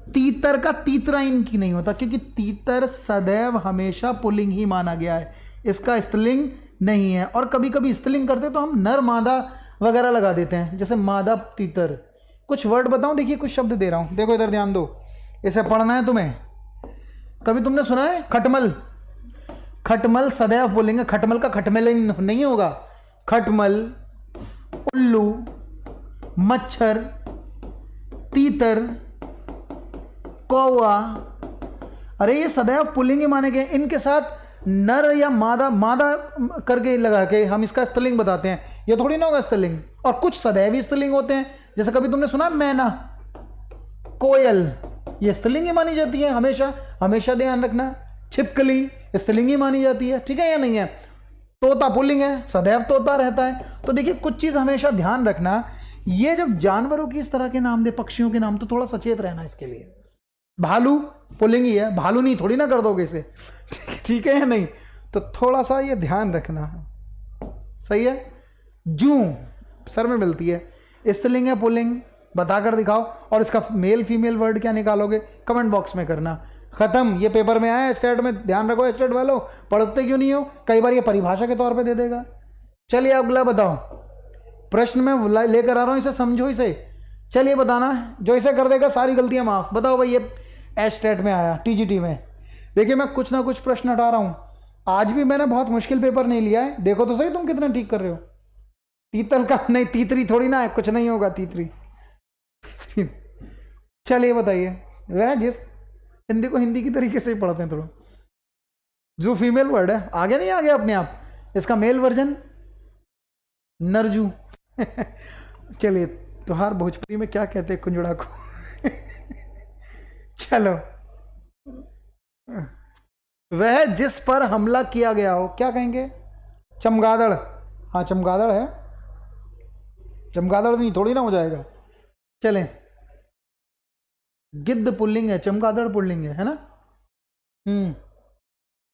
[SPEAKER 1] तीतर का तीतरा इनकी नहीं होता, क्योंकि तीतर सदैव हमेशा पुल्लिंग ही माना गया है, इसका स्त्रीलिंग नहीं है। और कभी कभी स्त्रीलिंग करते तो हम नर मादा वगैरह लगा देते हैं, जैसे मादा तीतर। कुछ वर्ड बताऊं, देखिए कुछ शब्द दे रहा हूं, देखो इधर ध्यान दो, इसे पढ़ना है तुम्हें। कभी तुमने सुना है खटमल? खटमल सदैव बोलेंगे, खटमल का खटमल नहीं होगा। खटमल, उल्लू, मच्छर, तीतर, कौवा, अरे ये सदैव पुल्लिंग ही माने गए। इनके साथ नर या मादा करके लगा के हम इसका स्त्रीलिंग बताते हैं, ये थोड़ी ना होगा स्त्रीलिंग। और कुछ सदैवी स्त्रीलिंग होते हैं, जैसे कभी तुमने सुना मैना, कोयल, ये स्त्रीलिंग ही मानी जाती है हमेशा, हमेशा ध्यान रखना। छिपकली स्त्रीलिंग ही मानी जाती है, ठीक है या नहीं है? तोता पुल्लिंग है, सदैव तोता रहता है। तो देखिए कुछ चीज हमेशा ध्यान रखना, ये जब जानवरों की इस तरह के नाम दे, पक्षियों के नाम, तो थोड़ा सचेत रहना इसके लिए। भालू पुल्लिंग ही है, भालू नहीं थोड़ी ना कर दोगे इसे, ठीक है या नहीं? तो थोड़ा सा ये ध्यान रखना, सही है। जू सर में मिलती है, स्त्रीलिंग है पुल्लिंग, बताकर दिखाओ। और इसका मेल फीमेल वर्ड क्या निकालोगे, कमेंट बॉक्स में करना। खत्म, ये पेपर में आया स्टेट में, ध्यान रखो स्टेट वालों, पढ़ते क्यों नहीं हो? कई बार ये परिभाषा के तौर पे दे देगा। चलिए अगला बताओ, प्रश्न में लेकर आ रहा हूं, इसे समझो इसे। चलिए बताना, जो इसे कर देगा सारी गलतियां माफ। बताओ भाई, ये स्टेट में आया, टीजीटी में। देखिए मैं कुछ ना कुछ प्रश्न हटा रहा हूं, आज भी मैंने बहुत मुश्किल पेपर नहीं लिया है, देखो तो सही तुम कितना ठीक कर रहे हो। तीतल का नहीं, तीतरी थोड़ी ना है, कुछ नहीं होगा तीतरी। चलिए बताइए, वह जिस हिंदी को हिंदी की तरीके से ही पढ़ते हैं थोड़ा, जो फीमेल वर्ड है, आगे नहीं आ गया अपने आप, इसका मेल वर्जन नरजू। चलिए, तो हर भोजपुरी में क्या कहते हैं कुंजड़ा को? चलो, वह जिस पर हमला किया गया हो, क्या कहेंगे? चमगादड़। हाँ चमगादड़ है, चमगादड़ नहीं थोड़ी ना हो जाएगा। चलें, गिद्ध पुल्लिंग है, चमगादड़ पुल्लिंग है ना?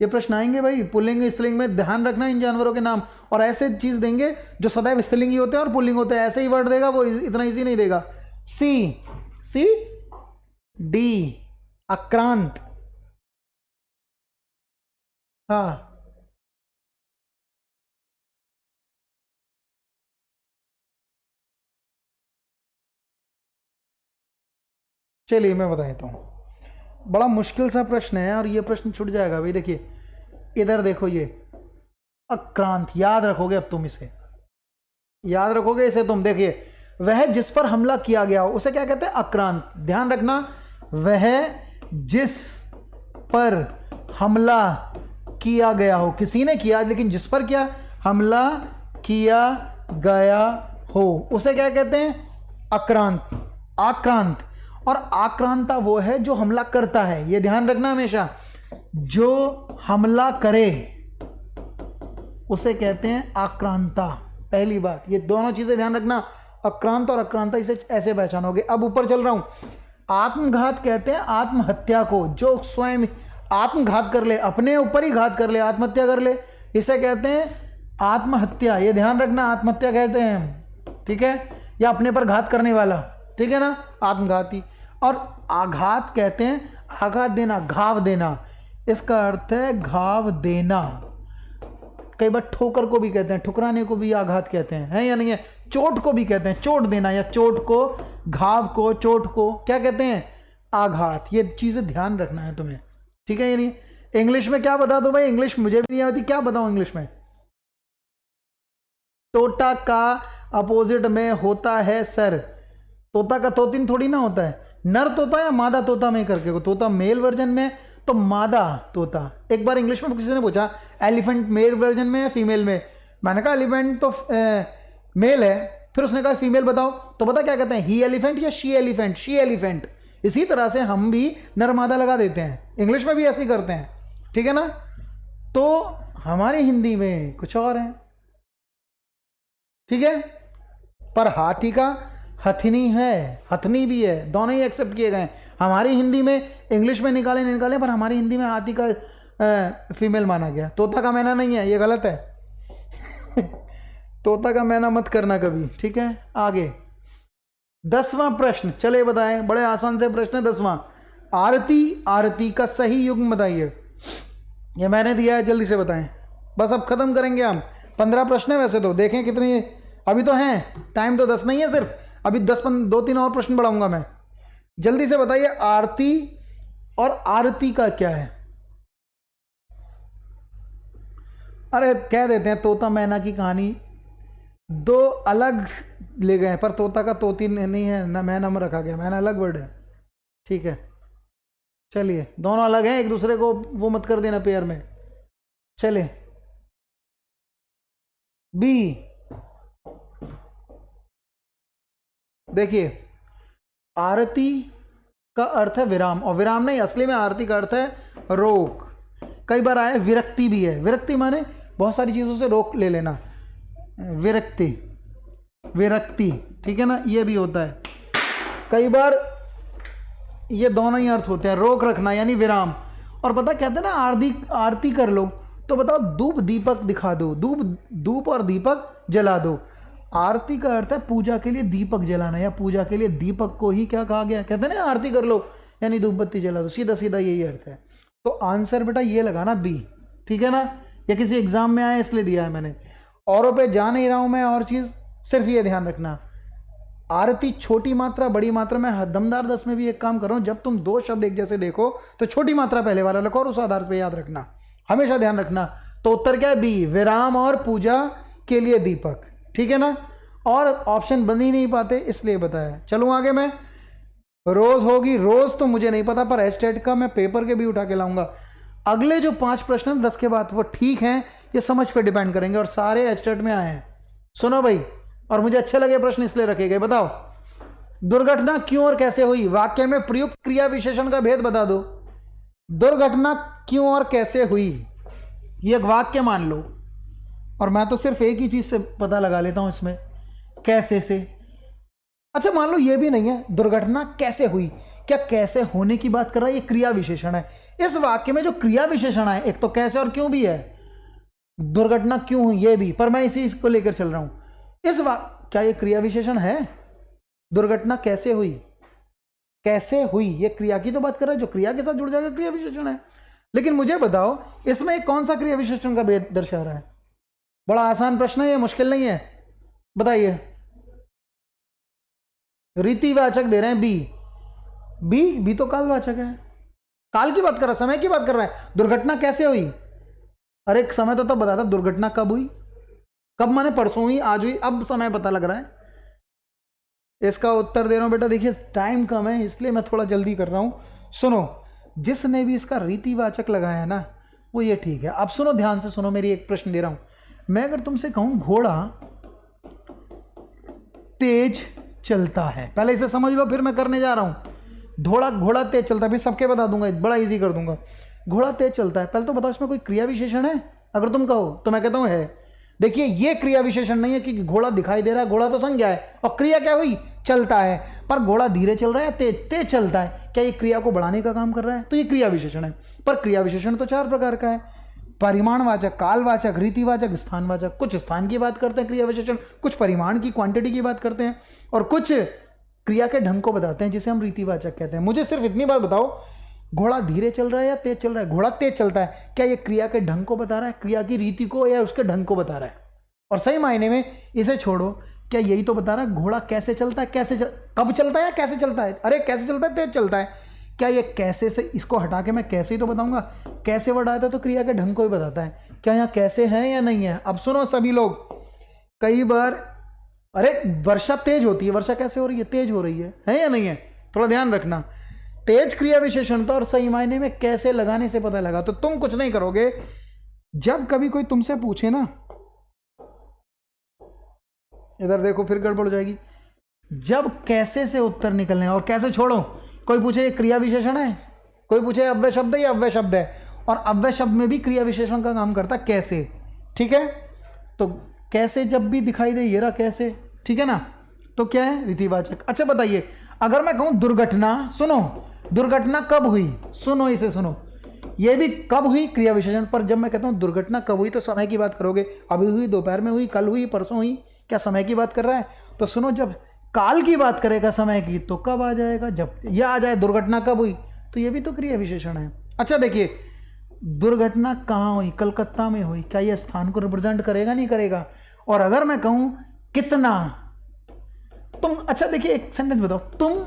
[SPEAKER 1] ये प्रश्न आएंगे भाई, पुल्लिंग स्त्रीलिंग में ध्यान रखना इन जानवरों के नाम। और ऐसे चीज देंगे जो सदैव स्त्रीलिंग ही होते हैं और पुल्लिंग होते हैं, ऐसे ही वर्ड देगा वो, इतना इजी नहीं देगा। सी डी आक्रांत, हाँ चलिए मैं बता देता हूँ, बड़ा मुश्किल सा प्रश्न है और ये प्रश्न छूट जाएगा भाई। देखिए इधर देखो, ये आक्रांत, याद रखोगे अब तुम इसे, याद रखोगे इसे तुम। देखिए, वह जिस पर हमला किया गया हो उसे क्या कहते हैं? आक्रांत। ध्यान रखना, वह जिस पर हमला किया गया हो, किसी ने किया लेकिन जिस पर क्या हमला किया गया हो उसे क्या कहते हैं? आक्रांत। आक्रांत। और आक्रांता वो है जो हमला करता है, ये ध्यान रखना हमेशा, जो हमला करे उसे कहते हैं आक्रांता। पहली बात, ये दोनों चीजें ध्यान रखना, आक्रांत और आक्रांता, इसे ऐसे पहचानोगे। अब ऊपर चल रहा हूं, आत्मघात कहते हैं आत्महत्या को, जो स्वयं आत्मघात कर ले, अपने ऊपर ही घात कर ले, आत्महत्या कर ले, इसे कहते हैं आत्महत्या। ये ध्यान रखना, आत्महत्या कहते हैं, ठीक है, या अपने पर घात करने वाला, ठीक है ना, आत्मघाती। और आघात कहते हैं आघात देना, घाव देना, इसका अर्थ है घाव देना। कई बार ठोकर को भी कहते हैं, ठुकराने को भी आघात कहते हैं, है या नहीं है? चोट को भी कहते हैं चोट देना, या चोट को, घाव को, चोट को क्या कहते हैं? आघात। ये चीजें ध्यान रखना है तुम्हें, ठीक है या नहीं? इंग्लिश में क्या बता दो भाई, इंग्लिश मुझे भी नहीं आती, क्या बताऊं इंग्लिश में? तोता का अपोजिट में होता है सर। तोता का तोतिन थोड़ी ना होता है, नर तोता या मादा तोता में करके को, तोता मेल वर्जन में तो मादा तोता। एक बार इंग्लिश में किसी ने पूछा एलिफेंट मेल वर्जन में या फीमेल में, मैंने कहा एलिफेंट तो मेल है, फिर उसने कहा फीमेल बताओ, तो पता क्या कहते हैं, ही एलिफेंट या शी एलिफेंट, शी एलिफेंट। इसी तरह से हम भी नर मादा लगा देते हैं, इंग्लिश में भी ऐसे ही करते हैं, ठीक है ना। तो हमारी हिंदी में कुछ और है, ठीक है। पर हाथी का हथनी है, हथनी भी है, दोनों ही एक्सेप्ट किए गए। हमारी हिंदी में, इंग्लिश में निकाले नहीं निकाले, पर हमारी हिंदी में हाथी का फीमेल माना गया। तोता का मैना नहीं है, ये गलत है। तोता का मैना मत करना कभी, ठीक है। आगे 10वां प्रश्न, चले बताएं, बड़े आसान से प्रश्न है 10वां। आरती, आरती का सही युग्म बताइए। ये मैंने दिया है, जल्दी से बताएं, बस अब खत्म करेंगे हम। 15 प्रश्न है वैसे तो, देखें कितनी अभी तो हैं, टाइम तो 10 नहीं है सिर्फ, अभी 2-3 और प्रश्न बढ़ाऊंगा मैं। जल्दी से बताइए आरती और आरती का क्या है। अरे कह देते हैं तोता मैना की कहानी, दो अलग ले गए, पर तोता का तोती नहीं है ना, मैना में रखा गया, मैना अलग वर्ड है, ठीक है। चलिए दोनों अलग हैं, एक दूसरे को वो मत कर देना पेयर में। चलिए बी, देखिए आरती का अर्थ है विराम, और विराम नहीं, असली में आरती का अर्थ है रोक। कई बार आया विरक्ति भी है, विरक्ति माने बहुत सारी चीज़ों से रोक ले लेना, विरक्ति, विरक्ति, ठीक है ना, ये भी होता है। कई बार ये दोनों ही अर्थ होते हैं, रोक रखना यानी विराम। और पता कहते हैं ना आरती कर लो, तो बताओ धूप दीपक दिखा दो, धूप और दीपक जला दो। आरती का अर्थ है पूजा के लिए दीपक जलाना, या पूजा के लिए दीपक को ही क्या कहा गया, कहते हैं ना आरती कर लो यानी धूप बत्ती जला दो, सीधा सीधा यही अर्थ है। तो आंसर बेटा ये लगाना बी, ठीक है ना। या किसी एग्जाम में आया इसलिए दिया है मैंने, औरों पे जा नहीं रहा हूं मैं, और चीज़ सिर्फ ये ध्यान रखना, आरती छोटी मात्रा बड़ी मात्रा में, दमदार 10 में भी एक काम कर रहा हूं, जब तुम दो शब्द एक जैसे देखो तो छोटी मात्रा पहले वाला लिखो और उस आधार पे याद रखना, हमेशा ध्यान रखना। तो उत्तर क्या है, बी, विराम और पूजा के लिए दीपक, ठीक है ना। और ऑप्शन बन ही नहीं पाते इसलिए बताया। चलूं आगे मैं, रोज होगी, रोज तो मुझे नहीं पता, पर एस्टेट का मैं पेपर के भी उठा के लाऊंगा। अगले जो 5 प्रश्न 10 के बाद वो ठीक हैं, ये समझ पे डिपेंड करेंगे, और सारे एस्टेट में आए हैं। सुनो भाई, और मुझे अच्छे लगे प्रश्न इसलिए रखे गए। बताओ दुर्घटना क्यों और कैसे हुई, वाक्य में प्रयुक्त क्रिया विशेषण का भेद बता दो। दुर्घटना क्यों और कैसे हुई, ये एक वाक्य मान लो, और मैं तो सिर्फ एक ही चीज से पता लगा लेता हूं इसमें, कैसे से। अच्छा मान लो ये भी नहीं है, दुर्घटना कैसे हुई, क्या कैसे होने की बात कर रहा है, ये क्रिया विशेषण है। इस वाक्य में जो क्रिया विशेषण है, एक तो कैसे और क्यों भी है, दुर्घटना क्यों हुई ये भी, पर मैं इसी को लेकर चल रहा हूं। इस क्या ये क्रिया विशेषण है, दुर्घटना कैसे हुई, कैसे हुई, ये क्रिया की तो बात कर रहा है, जो क्रिया के साथ जुड़ जाएगा क्रिया विशेषण है। लेकिन मुझे बताओ इसमें कौन सा क्रिया विशेषण का भेद दर्शा रहा है। बड़ा आसान प्रश्न है, ये मुश्किल नहीं है, बताइए। रीतिवाचक दे रहे हैं बी, बी तो कालवाचक है, काल की बात कर रहा है, समय की बात कर रहा है। दुर्घटना कैसे हुई, अरे समय तो तब बता था, दुर्घटना कब हुई, कब माने परसों हुई, आज हुई, अब समय पता लग रहा है। इसका उत्तर दे रहा हूं बेटा, देखिए टाइम कम है इसलिए मैं थोड़ा जल्दी कर रहा हूं। सुनो, जिसने भी इसका रीतिवाचक लगाया है ना, वो ये ठीक है। अब सुनो ध्यान से सुनो, मेरी एक प्रश्न दे रहा हूं मैं, अगर तुमसे कहूं घोड़ा तेज चलता है, पहले इसे समझ लो फिर मैं करने जा रहा हूं। घोड़ा तेज चलता है, फिर सबके बता दूंगा, बड़ा इजी कर दूंगा। घोड़ा तेज चलता है, पहले तो बताओ इसमें कोई क्रिया विशेषण है, अगर तुम कहो तो मैं कहता हूं है। देखिए ये क्रिया विशेषण नहीं है कि घोड़ा दिखाई दे रहा है, घोड़ा तो संज्ञा है, और क्रिया क्या हुई, चलता है। पर घोड़ा धीरे चल रहा है, तेज चलता है, क्या ये क्रिया को बढ़ाने का काम कर रहा है, तो ये क्रिया विशेषण है। पर क्रिया विशेषण तो 4 प्रकार का है, परिमाणवाचक, कालवाचक, रीतिवाचक, स्थानवाचक। कुछ स्थान की बात करते हैं क्रिया विशेषण, कुछ परिमाण की, क्वांटिटी की बात करते हैं, और कुछ क्रिया के ढंग को बताते हैं जिसे हम रीतिवाचक कहते हैं। मुझे सिर्फ इतनी बात बताओ, घोड़ा धीरे चल रहा है या तेज चल रहा है, घोड़ा तेज चलता है, क्या ये क्रिया के ढंग को बता रहा है, क्रिया की रीति को, या उसके ढंग को बता रहा है। और सही मायने में इसे छोड़ो, क्या यही तो बता रहा है घोड़ा कैसे चलता है, कब चलता है या कैसे चलता है। अरे कैसे चलता है, तेज चलता है, क्या ये कैसे से, इसको हटा के मैं कैसे ही तो बताऊंगा, कैसे वर्ड आता है तो क्रिया के ढंग को ही बताता है। क्या यहाँ कैसे है या नहीं है। अब सुनो सभी लोग, कई बार, अरे वर्षा तेज होती है, वर्षा कैसे हो रही है? तेज हो रही है या नहीं है? थोड़ा ध्यान रखना। तेज क्रिया विशेषण था और सही मायने में कैसे लगाने से पता लगा। तो तुम कुछ नहीं करोगे, जब कभी कोई तुमसे पूछे ना, इधर देखो फिर गड़बड़ हो जाएगी, जब कैसे से उत्तर निकलने, और कैसे छोड़ो। कोई पूछे ये क्रिया विशेषण है, कोई पूछे अव्यय शब्द है या अव्यय शब्द है, और अव्यय शब्द में भी क्रिया विशेषण का काम करता कैसे, ठीक है। तो कैसे जब भी दिखाई दे, ये रहा कैसे, ठीक है ना, तो क्या है? रीतिवाचक। अच्छा बताइए, अगर मैं कहूं दुर्घटना, सुनो, दुर्घटना कब हुई, सुनो इसे सुनो, ये भी कब हुई? क्रिया विशेषण। पर जब मैं कहता हूं दुर्घटना कब हुई, तो समय की बात करोगे। अभी हुई, दोपहर में हुई, कल हुई, परसों हुई, क्या समय की बात कर रहा है? तो सुनो, जब काल की बात करेगा समय की, तो कब आ जाएगा? जब यह आ जाए दुर्घटना कब हुई, तो ये भी तो क्रिया विशेषण है। अच्छा देखिए, दुर्घटना कहाँ हुई? कलकत्ता में हुई, क्या यह स्थान को रिप्रेजेंट करेगा? नहीं करेगा। और अगर मैं कहूं कितना, तुम, अच्छा देखिए एक सेंटेंस बताओ, तुम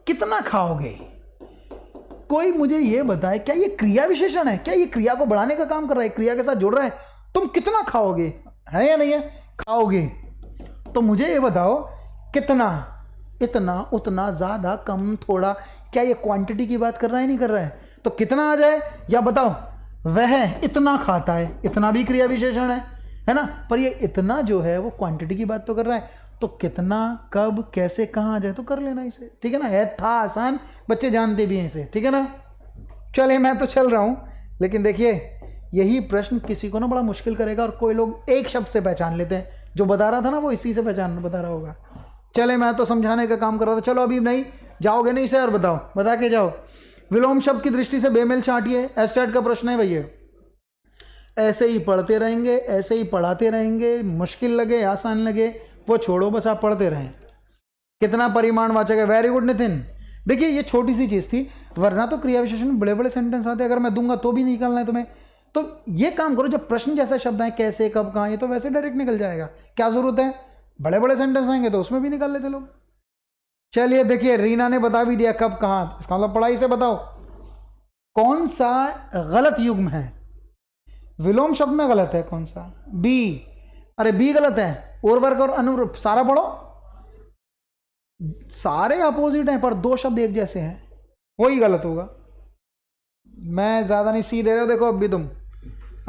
[SPEAKER 1] कितना खाओगे? कोई मुझे ये बताए, क्या ये क्रिया विशेषण है? क्या ये क्रिया को बढ़ाने का काम कर रहा है, क्रिया के साथ जुड़ रहा है? तुम कितना खाओगे, है या नहीं है? खाओगे। तो मुझे ये बताओ, कितना, इतना, उतना, ज्यादा, कम, थोड़ा, क्या ये क्वांटिटी की बात कर रहा है? नहीं कर रहा है। तो कितना आ जाए, या बताओ, वह इतना खाता है, इतना भी क्रिया विशेषण है ना। पर ये इतना जो है वो क्वांटिटी की बात तो कर रहा है। तो कितना, कब, कैसे, कहाँ आ जाए, तो कर लेना इसे, ठीक है ना। है था आसान, बच्चे जानते भी हैं इसे, ठीक है ना। चलिए मैं तो चल रहा हूं, लेकिन देखिए यही प्रश्न किसी को ना बड़ा मुश्किल करेगा, और कोई लोग एक शब्द से पहचान लेते हैं। जो बता रहा था ना, वो इसी से पहचान बता रहा होगा। चले, मैं तो समझाने का काम कर रहा था। चलो अभी नहीं जाओगे नहीं सर, बताओ, बता के जाओ। विलोम शब्द की दृष्टि से बेमेल छांटिए, एस्टेट का प्रश्न है भैया। ऐसे ही पढ़ते रहेंगे, ऐसे ही पढ़ाते रहेंगे, मुश्किल लगे आसान लगे वो छोड़ो, बस आप पढ़ते रहें। कितना परिमाणवाचक है? Very good Nitin. देखिए ये छोटी सी चीज थी, वरना तो क्रिया विशेषण में बड़े बड़े सेंटेंस आते हैं, अगर मैं दूंगा तो भी निकालना है तुम्हें। तो ये काम करो, जब प्रश्न जैसा शब्द है कैसे, कब, कहाँ, ये तो वैसे डायरेक्ट निकल जाएगा। क्या जरूरत है, बड़े बड़े सेंटेंस आएंगे तो उसमें भी निकाल लेते लोग। चलिए देखिए, रीना ने बता भी दिया कब, कहाँ, इसका मतलब पढ़ाई से बताओ कौन सा गलत युग्म है। विलोम शब्द में गलत है कौन सा? बी। अरे बी गलत है। उर्वरक और अनुरूप सारा पढ़ो, सारे अपोजिट हैं पर दो शब्द एक जैसे हैं, वही गलत होगा। मैं ज्यादा नहीं सी दे रहे हो, देखो अब भी तुम,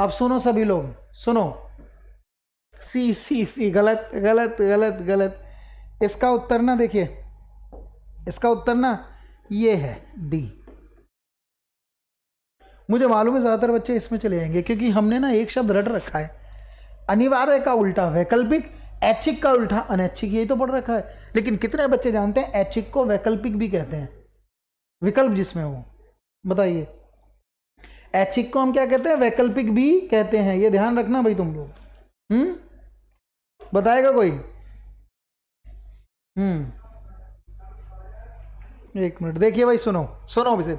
[SPEAKER 1] अब सुनो सभी लोग, सुनो। सी सी सी गलत गलत गलत गलत। इसका उत्तर ना, देखिए इसका उत्तर ना ये है डी। मुझे मालूम है ज्यादातर बच्चे इसमें चले जाएंगे, क्योंकि हमने ना एक शब्द रट रखा है, अनिवार्य का उल्टा वैकल्पिक, ऐच्छिक का उल्टा अनैच्छिक, यही तो पढ़ रखा है। लेकिन कितने बच्चे जानते हैं ऐच्छिक को वैकल्पिक भी कहते हैं? विकल्प जिसमें हो, बताइए। ऐच्छिक को हम क्या कहते हैं? वैकल्पिक भी कहते हैं, ये ध्यान रखना भाई तुम लोग। बताएगा कोई? एक मिनट, देखिए भाई, सुनो सुनो इसे।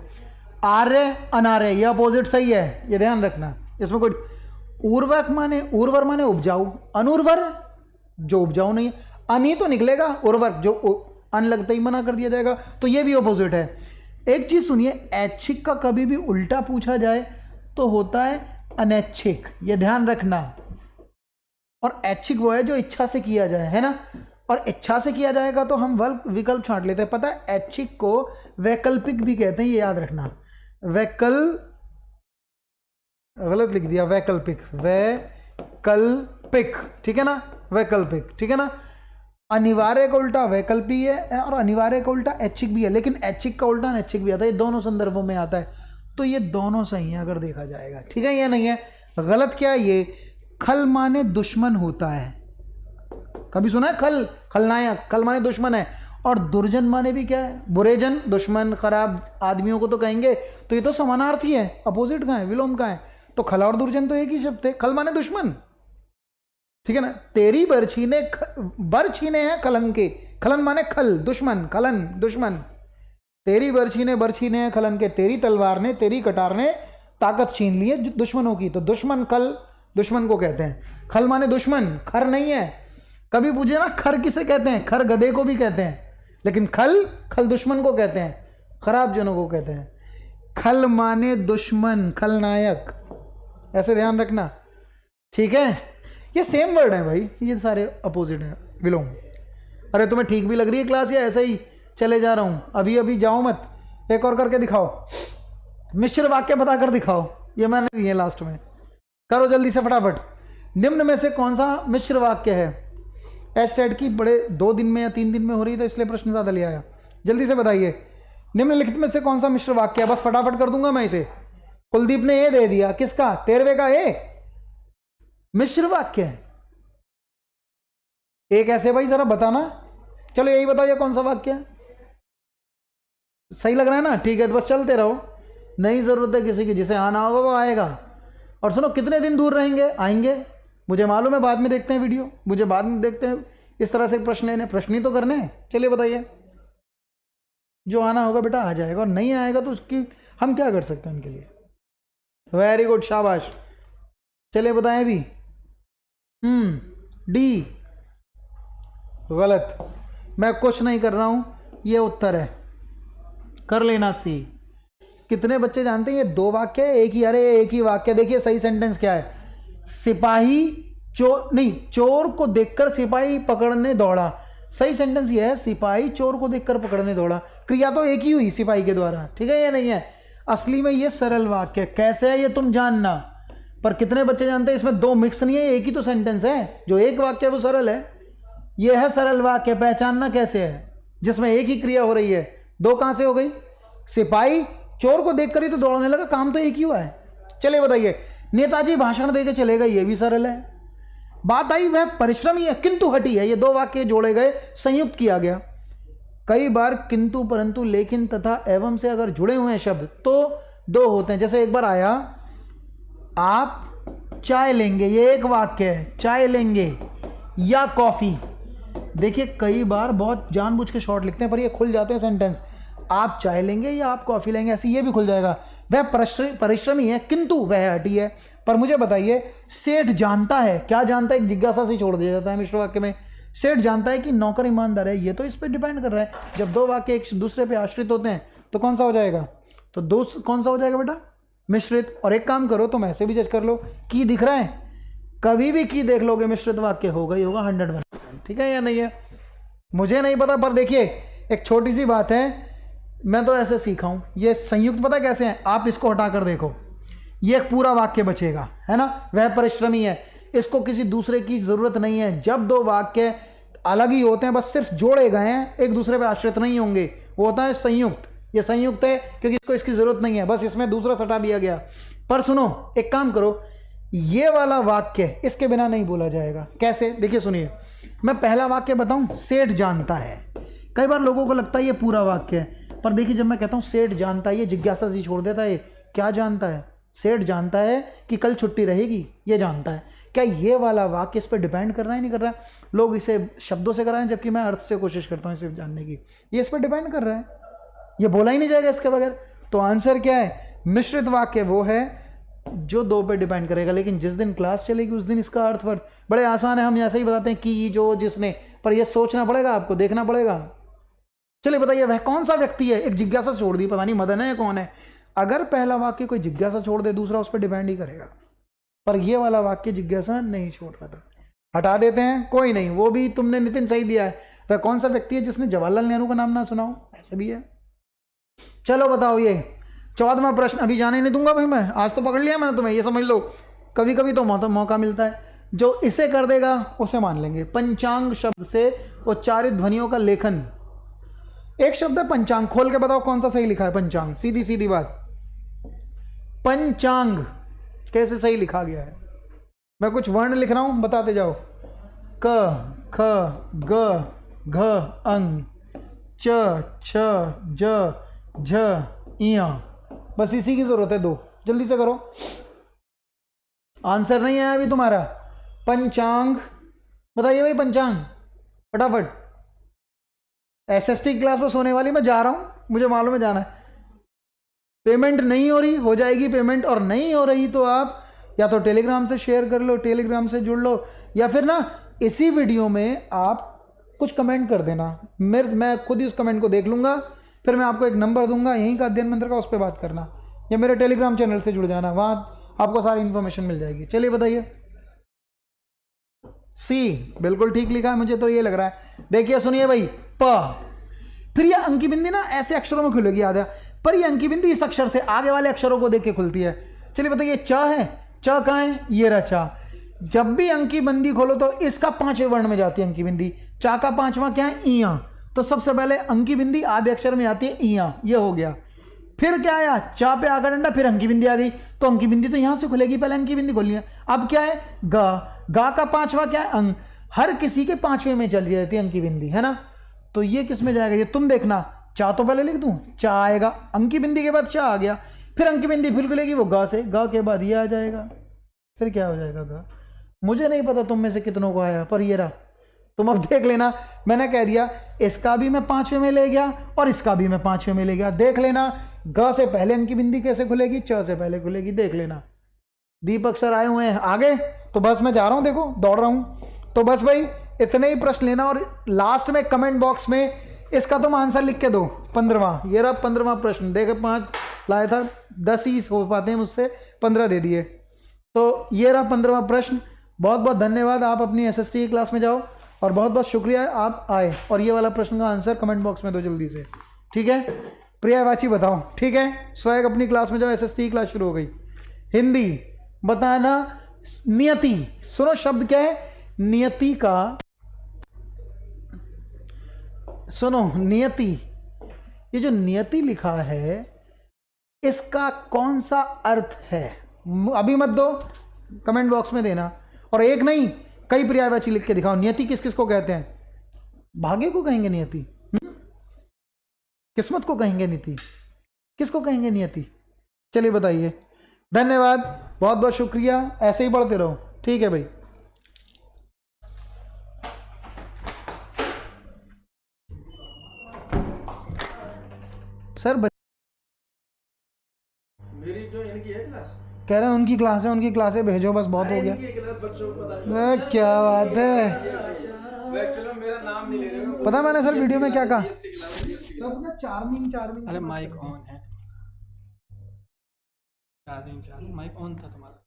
[SPEAKER 1] आर्य अनार्य, ये अपोजिट सही है, ये ध्यान रखना। इसमें कोई उर्वरक माने, उर्वर माने उपजाऊ, अनुर्वर जो उपजाऊ नहीं है, अन तो निकलेगा, उर्वरक जो अन लगते ही मना कर दिया जाएगा, तो ये भी अपोजिट है। एक चीज सुनिए, ऐच्छिक का कभी भी उल्टा पूछा जाए तो होता है अनैच्छिक, ये ध्यान रखना। और ऐच्छिक वो है जो इच्छा से किया जाए, है ना। और इच्छा से किया जाएगा तो हम विकल्प छांट लेते हैं। पता है ऐच्छिक को वैकल्पिक भी कहते हैं, ये याद रखना। गलत लिख दिया, वैकल्पिक, वैकल्पिक, ठीक है ना, वैकल्पिक, ठीक है ना। अनिवार्य का उल्टा वैकल्पी है और अनिवार्य का उल्टा ऐच्छिक भी है, लेकिन ऐच्छिक का उल्टा अनैच्छिक भी आता है, ये दोनों संदर्भों में आता है। तो ये दोनों सही है अगर देखा जाएगा, ठीक है या नहीं है? गलत क्या है ये? खल माने दुश्मन होता है, कभी सुना है खल? खलनायक, खल माने दुश्मन है। और दुर्जन माने भी क्या है? बुरेजन, दुश्मन, खराब आदमियों को तो कहेंगे, तो ये तो समानार्थी है, अपोजिट का है, विलोम का है। तो खल और दुर्जन तो एक ही शब्द है, खल माने दुश्मन, ठीक है ना। तेरी बरछी ने बर छीने हैं खलन के, खलन माने खल, दुश्मन, खलन दुश्मन। तेरी बरछी ने बर छीने हैं खलन के, तेरी तलवार ने, तेरी कटार ने ताकत छीन ली है दुश्मनों की। तो दुश्मन, खल दुश्मन को कहते हैं। खल माने दुश्मन, खर नहीं है। कभी पूछे ना खर किसे कहते हैं? खर गधे को भी कहते हैं, लेकिन खल, खल दुश्मन को कहते हैं, खराब जनों को कहते हैं। खल माने दुश्मन, खलनायक, ऐसे ध्यान रखना, ठीक है। ये सेम वर्ड है भाई, ये सारे अपोजिट हैं। विलोम। अरे तुम्हें ठीक भी लग रही है क्लास या ऐसे ही चले जा रहा हूँ? अभी अभी जाओ मत, एक और करके दिखाओ, मिश्र वाक्य बताकर दिखाओ। ये मैंने दिए लास्ट में, करो जल्दी से फटाफट। निम्न में से कौन सा मिश्र वाक्य है? एस्टेट की बड़े 2 दिन में या 3 दिन में हो रही तो इसलिए प्रश्न ज़्यादा ले आया। जल्दी से बताइए, निम्नलिखित में से कौन सा मिश्र वाक्य है? बस फटाफट कर दूंगा मैं इसे। कुलदीप ने ए दे दिया, किसका? 13वें का ए मिश्र वाक्य है। ए कैसे भाई, जरा बताना। चलो यही बताओ, ये कौन सा वाक्य है? सही लग रहा है ना? ठीक है, तो बस चलते रहो, नहीं जरूरत है किसी की, जिसे आना होगा वो आएगा। और सुनो, कितने दिन दूर रहेंगे? आएंगे, मुझे मालूम है, बाद में देखते हैं वीडियो, मुझे बाद में देखते हैं इस तरह से प्रश्न लेने, प्रश्न ही तो करने हैं। चलिए बताइए, जो आना होगा बेटा आ जाएगा, और नहीं आएगा तो उसकी हम क्या कर सकते हैं उनके लिए। वेरी गुड, शाबाश। चलिए बताएं भी। डी गलत, मैं कुछ नहीं कर रहा हूं, ये उत्तर है, कर लेना सी। कितने बच्चे जानते हैं ये 2 वाक्य है एक ही? अरे एक ही वाक्य। देखिए सही सेंटेंस क्या है? सिपाही चोर नहीं, चोर को देखकर सिपाही पकड़ने दौड़ा। सही सेंटेंस ये है, सिपाही चोर को देखकर पकड़ने दौड़ा। क्रिया तो एक ही हुई सिपाही के द्वारा, ठीक है या नहीं है? असली में ये सरल वाक्य कैसे है ये तुम जानना। पर कितने बच्चे जानते हैं इसमें 2 मिक्स नहीं है, एक ही तो सेंटेंस है। जो एक वाक्य है वो सरल है, ये है सरल वाक्य। पहचानना कैसे है? जिसमें एक ही क्रिया हो रही है, 2 कहां से हो गई? सिपाही चोर को देखकर ही तो दौड़ने लगा, काम तो एक ही हुआ है। चलिए बताइए, नेताजी भाषण देके चले गए, ये भी सरल है। बात आई वह परिश्रमी है किंतु हठी है, ये 2 वाक्य जोड़े गए, संयुक्त किया गया। कई बार किंतु, परंतु, लेकिन, तथा, एवं से अगर जुड़े हुए हैं शब्द तो 2 होते हैं। जैसे एक बार आया, आप चाय लेंगे, ये एक वाक्य है, चाय लेंगे या कॉफी। देखिए कई बार बहुत जानबूझ के शॉर्ट लिखते हैं पर ये खुल जाते हैं सेंटेंस। आप चाय लेंगे या आप कॉफी लेंगे, ऐसे ये भी खुल जाएगा। वह परिश्रमी है किंतु वह हठी है। पर मुझे बताइए, सेठ जानता है, क्या जानता है? एक जिज्ञासा से छोड़ दिया जाता है मिश्र वाक्य में। सेठ जानता है कि नौकर ईमानदार है, ये तो इस पर डिपेंड कर रहा है। जब 2 वाक्य एक दूसरे पे आश्रित होते हैं तो कौन सा हो जाएगा? तो कौन सा हो जाएगा बेटा? मिश्रित। और एक काम करो, तुम ऐसे भी जज कर लो, की दिख रहा है, कभी भी की देख लोगे मिश्रित वाक्य होगा ही होगा 100%, ठीक है या नहीं है? मुझे नहीं पता, पर देखिए एक छोटी सी बात है, मैं तो ऐसे सीखा हूं। ये संयुक्त पता कैसे है? आप इसको हटाकर देखो, ये एक पूरा वाक्य बचेगा, है ना? वह परिश्रमी है, इसको किसी दूसरे की जरूरत नहीं है। जब 2 वाक्य अलग ही होते हैं, बस सिर्फ जोड़े गए हैं, एक दूसरे पे आश्रित नहीं होंगे, वो होता है संयुक्त। ये संयुक्त है क्योंकि इसको इसकी जरूरत नहीं है, बस इसमें दूसरा सटा दिया गया। पर सुनो, एक काम करो, ये वाला वाक्य इसके बिना नहीं बोला जाएगा। कैसे? देखिए सुनिए, मैं पहला वाक्य बताऊं, सेठ जानता है। कई बार लोगों को लगता है ये पूरा वाक्य है, पर देखिए जब मैं कहता हूं सेठ जानता है, ये जिज्ञासा सी छोड़ देता है। क्या जानता है? सेठ जानता है कि कल छुट्टी रहेगी, ये जानता है। क्या ये वाला वाक्य इस पर डिपेंड कर रहा है? नहीं कर रहा है। लोग इसे शब्दों से कराएं, जबकि मैं अर्थ से कोशिश करता हूं इसे जानने की। ये इस पर डिपेंड कर रहा है, ये बोला ही नहीं जाएगा इसके बगैर। तो आंसर क्या है? मिश्रित वाक्य वो है जो 2 पे डिपेंड करेगा। लेकिन जिस दिन क्लास चलेगी उस दिन इसका अर्थ वर्थ बड़े आसान है, हम ऐसे ही बताते हैं कि, जो, जिसने, पर यह सोचना पड़ेगा आपको, देखना पड़ेगा। चलिए बताइए, वह कौन सा व्यक्ति है? एक जिज्ञासा छोड़ दी, पता नहीं मदन है या कौन है। अगर पहला वाक्य कोई जिज्ञासा छोड़ दे, दूसरा उस पर डिपेंड ही करेगा। पर यह वाला वाक्य जिज्ञासा नहीं छोड़ रहा था, हटा देते हैं, कोई नहीं। वो भी तुमने नितिन सही दिया है। वह कौन सा व्यक्ति है जिसने जवाहरलाल नेहरू का नाम ना सुनाओ? ऐसा भी है। चलो बताओ, ये 14वां प्रश्न। अभी जाने नहीं दूंगा भाई मैं, आज तो पकड़ लिया मैंने तुम्हें, ये समझ लो। कभी कभी तो मौका मिलता है, जो इसे कर देगा उसे मान लेंगे। पंचांग शब्द से उच्चारित ध्वनियों का लेखन। एक शब्द है पंचांग, खोल के बताओ कौन सा सही लिखा है? पंचांग, सीधी सीधी बात। पंचांग कैसे सही लिखा गया है? मैं कुछ वर्ण लिख रहा हूं, बताते जाओ। क, ख, ग, घ, अंग, च, छ, ज, झ, इया। बस इसी की जरूरत है 2, जल्दी से करो। आंसर नहीं आया अभी तुम्हारा? पंचांग बताइए भाई, पंचांग फटाफट। एसएसटी क्लास में सोने वाली, मैं जा रहा हूं, मुझे मालूम है जाना है। पेमेंट नहीं हो रही, हो जाएगी पेमेंट, और नहीं हो रही तो आप या तो टेलीग्राम से शेयर कर लो, टेलीग्राम से जुड़ लो, या फिर ना इसी वीडियो में आप कुछ कमेंट कर देना। मैं खुद ही उस कमेंट को देख लूंगा, फिर मैं आपको एक नंबर दूंगा यहीं का अध्ययन मंत्र का, उस पर बात करना, या मेरे टेलीग्राम चैनल से जुड़ जाना, वहाँ आपको सारी इन्फॉर्मेशन मिल जाएगी। चलिए बताइए। सी बिल्कुल ठीक लिखा है, मुझे तो ये लग रहा है। देखिए सुनिए भाई, प। फिर ये अंकी बिंदी ना ऐसे अक्षरों में खुलेगी, याद है, पर ये अंकी बिंदी इस अक्षर से आगे वाले अक्षरों को देख के खुलती है। चलिए बताइए, च है, च कहाँ है, ये रहा चा। जब भी अंकी बिंदी खोलो तो इसका 5वें वर्ण में जाती है अंकी बिंदी। चा का 5वां क्या है, इया। तो सबसे पहले अंकी बिंदी आधे अक्षर में आती है इया, ये हो गया। फिर क्या आया, चा पे आकर डंडा, फिर अंकी बिंदी आ गई, तो अंकी बिंदी तो यहां से खुलेगी, पहले अंकी बिंदी खोली है। अब क्या है, गा, गा का 5वां क्या है, अंग। हर किसी के 5वें में चली जाती है अंकी बिंदी, है ना। तो ये किस में जाएगा, ये तुम देखना, चा तो पहले लिख दूं, चा आएगा, अंकी बिंदी के बाद चा आ गया, फिर अंकी बिंदी फिर खुलेगी वो गा से, गा के बाद ये आ जाएगा, फिर क्या हो जाएगा, गा। मुझे नहीं पता तुम में से कितनों को आया, पर ये रहा। तुम अब देख लेना, मैंने कह दिया इसका भी मैं 5वें में ले गया और इसका भी मैं 5वें में ले गया। देख लेना, ग से पहले अंकी बिंदी कैसे खुलेगी, च से पहले खुलेगी, देख लेना। दीपक सर आए हुए हैं आगे, तो बस मैं जा रहा हूं, देखो दौड़ रहा हूं। तो बस भाई इतने ही प्रश्न लेना, और लास्ट में कमेंट बॉक्स में इसका तुम आंसर लिख के दो, 15वां। ये रहा 15वां प्रश्न, देखे 5 लाया था, 10 ही हो पाते हैं मुझसे, 15 दे दिए। तो ये रहा 15वां प्रश्न। बहुत बहुत धन्यवाद, आप अपनी SST की क्लास में जाओ, और बहुत बहुत शुक्रिया आप आए, और ये वाला प्रश्न का आंसर कमेंट बॉक्स में दो जल्दी से, ठीक है। प्रिया वाची बताओ, ठीक है। स्वयं अपनी क्लास में जाओ, SST की क्लास शुरू हो गई। हिंदी बताना, नियति। सुनो शब्द क्या है, नियति का, सुनो नियति, ये जो नियति लिखा है इसका कौन सा अर्थ है, अभी मत दो, कमेंट बॉक्स में देना। और एक नहीं, कई पर्यायवाची लिख के दिखाओ। नियति किस किस को कहते हैं, भाग्य को कहेंगे नियति, किस्मत को कहेंगे नीति, किसको कहेंगे नियति, चलिए बताइए। धन्यवाद, बहुत बहुत शुक्रिया, ऐसे ही पढ़ते रहो, ठीक है भाई। सर
[SPEAKER 2] मेरी जो इनकी है क्लास,
[SPEAKER 1] कह रहे हैं उनकी क्लास है, उनकी क्लासें भेजो बस, बहुत हो गया। क्या बात है,
[SPEAKER 2] चलो मेरा नाम नहीं ले रहे हो।
[SPEAKER 1] पता मैंने सर वीडियो में क्या कहा, सब ना चार्मिंग।
[SPEAKER 3] अरे माइक ऑन है, चार्जिंग माइक ऑन था तुम्हारा।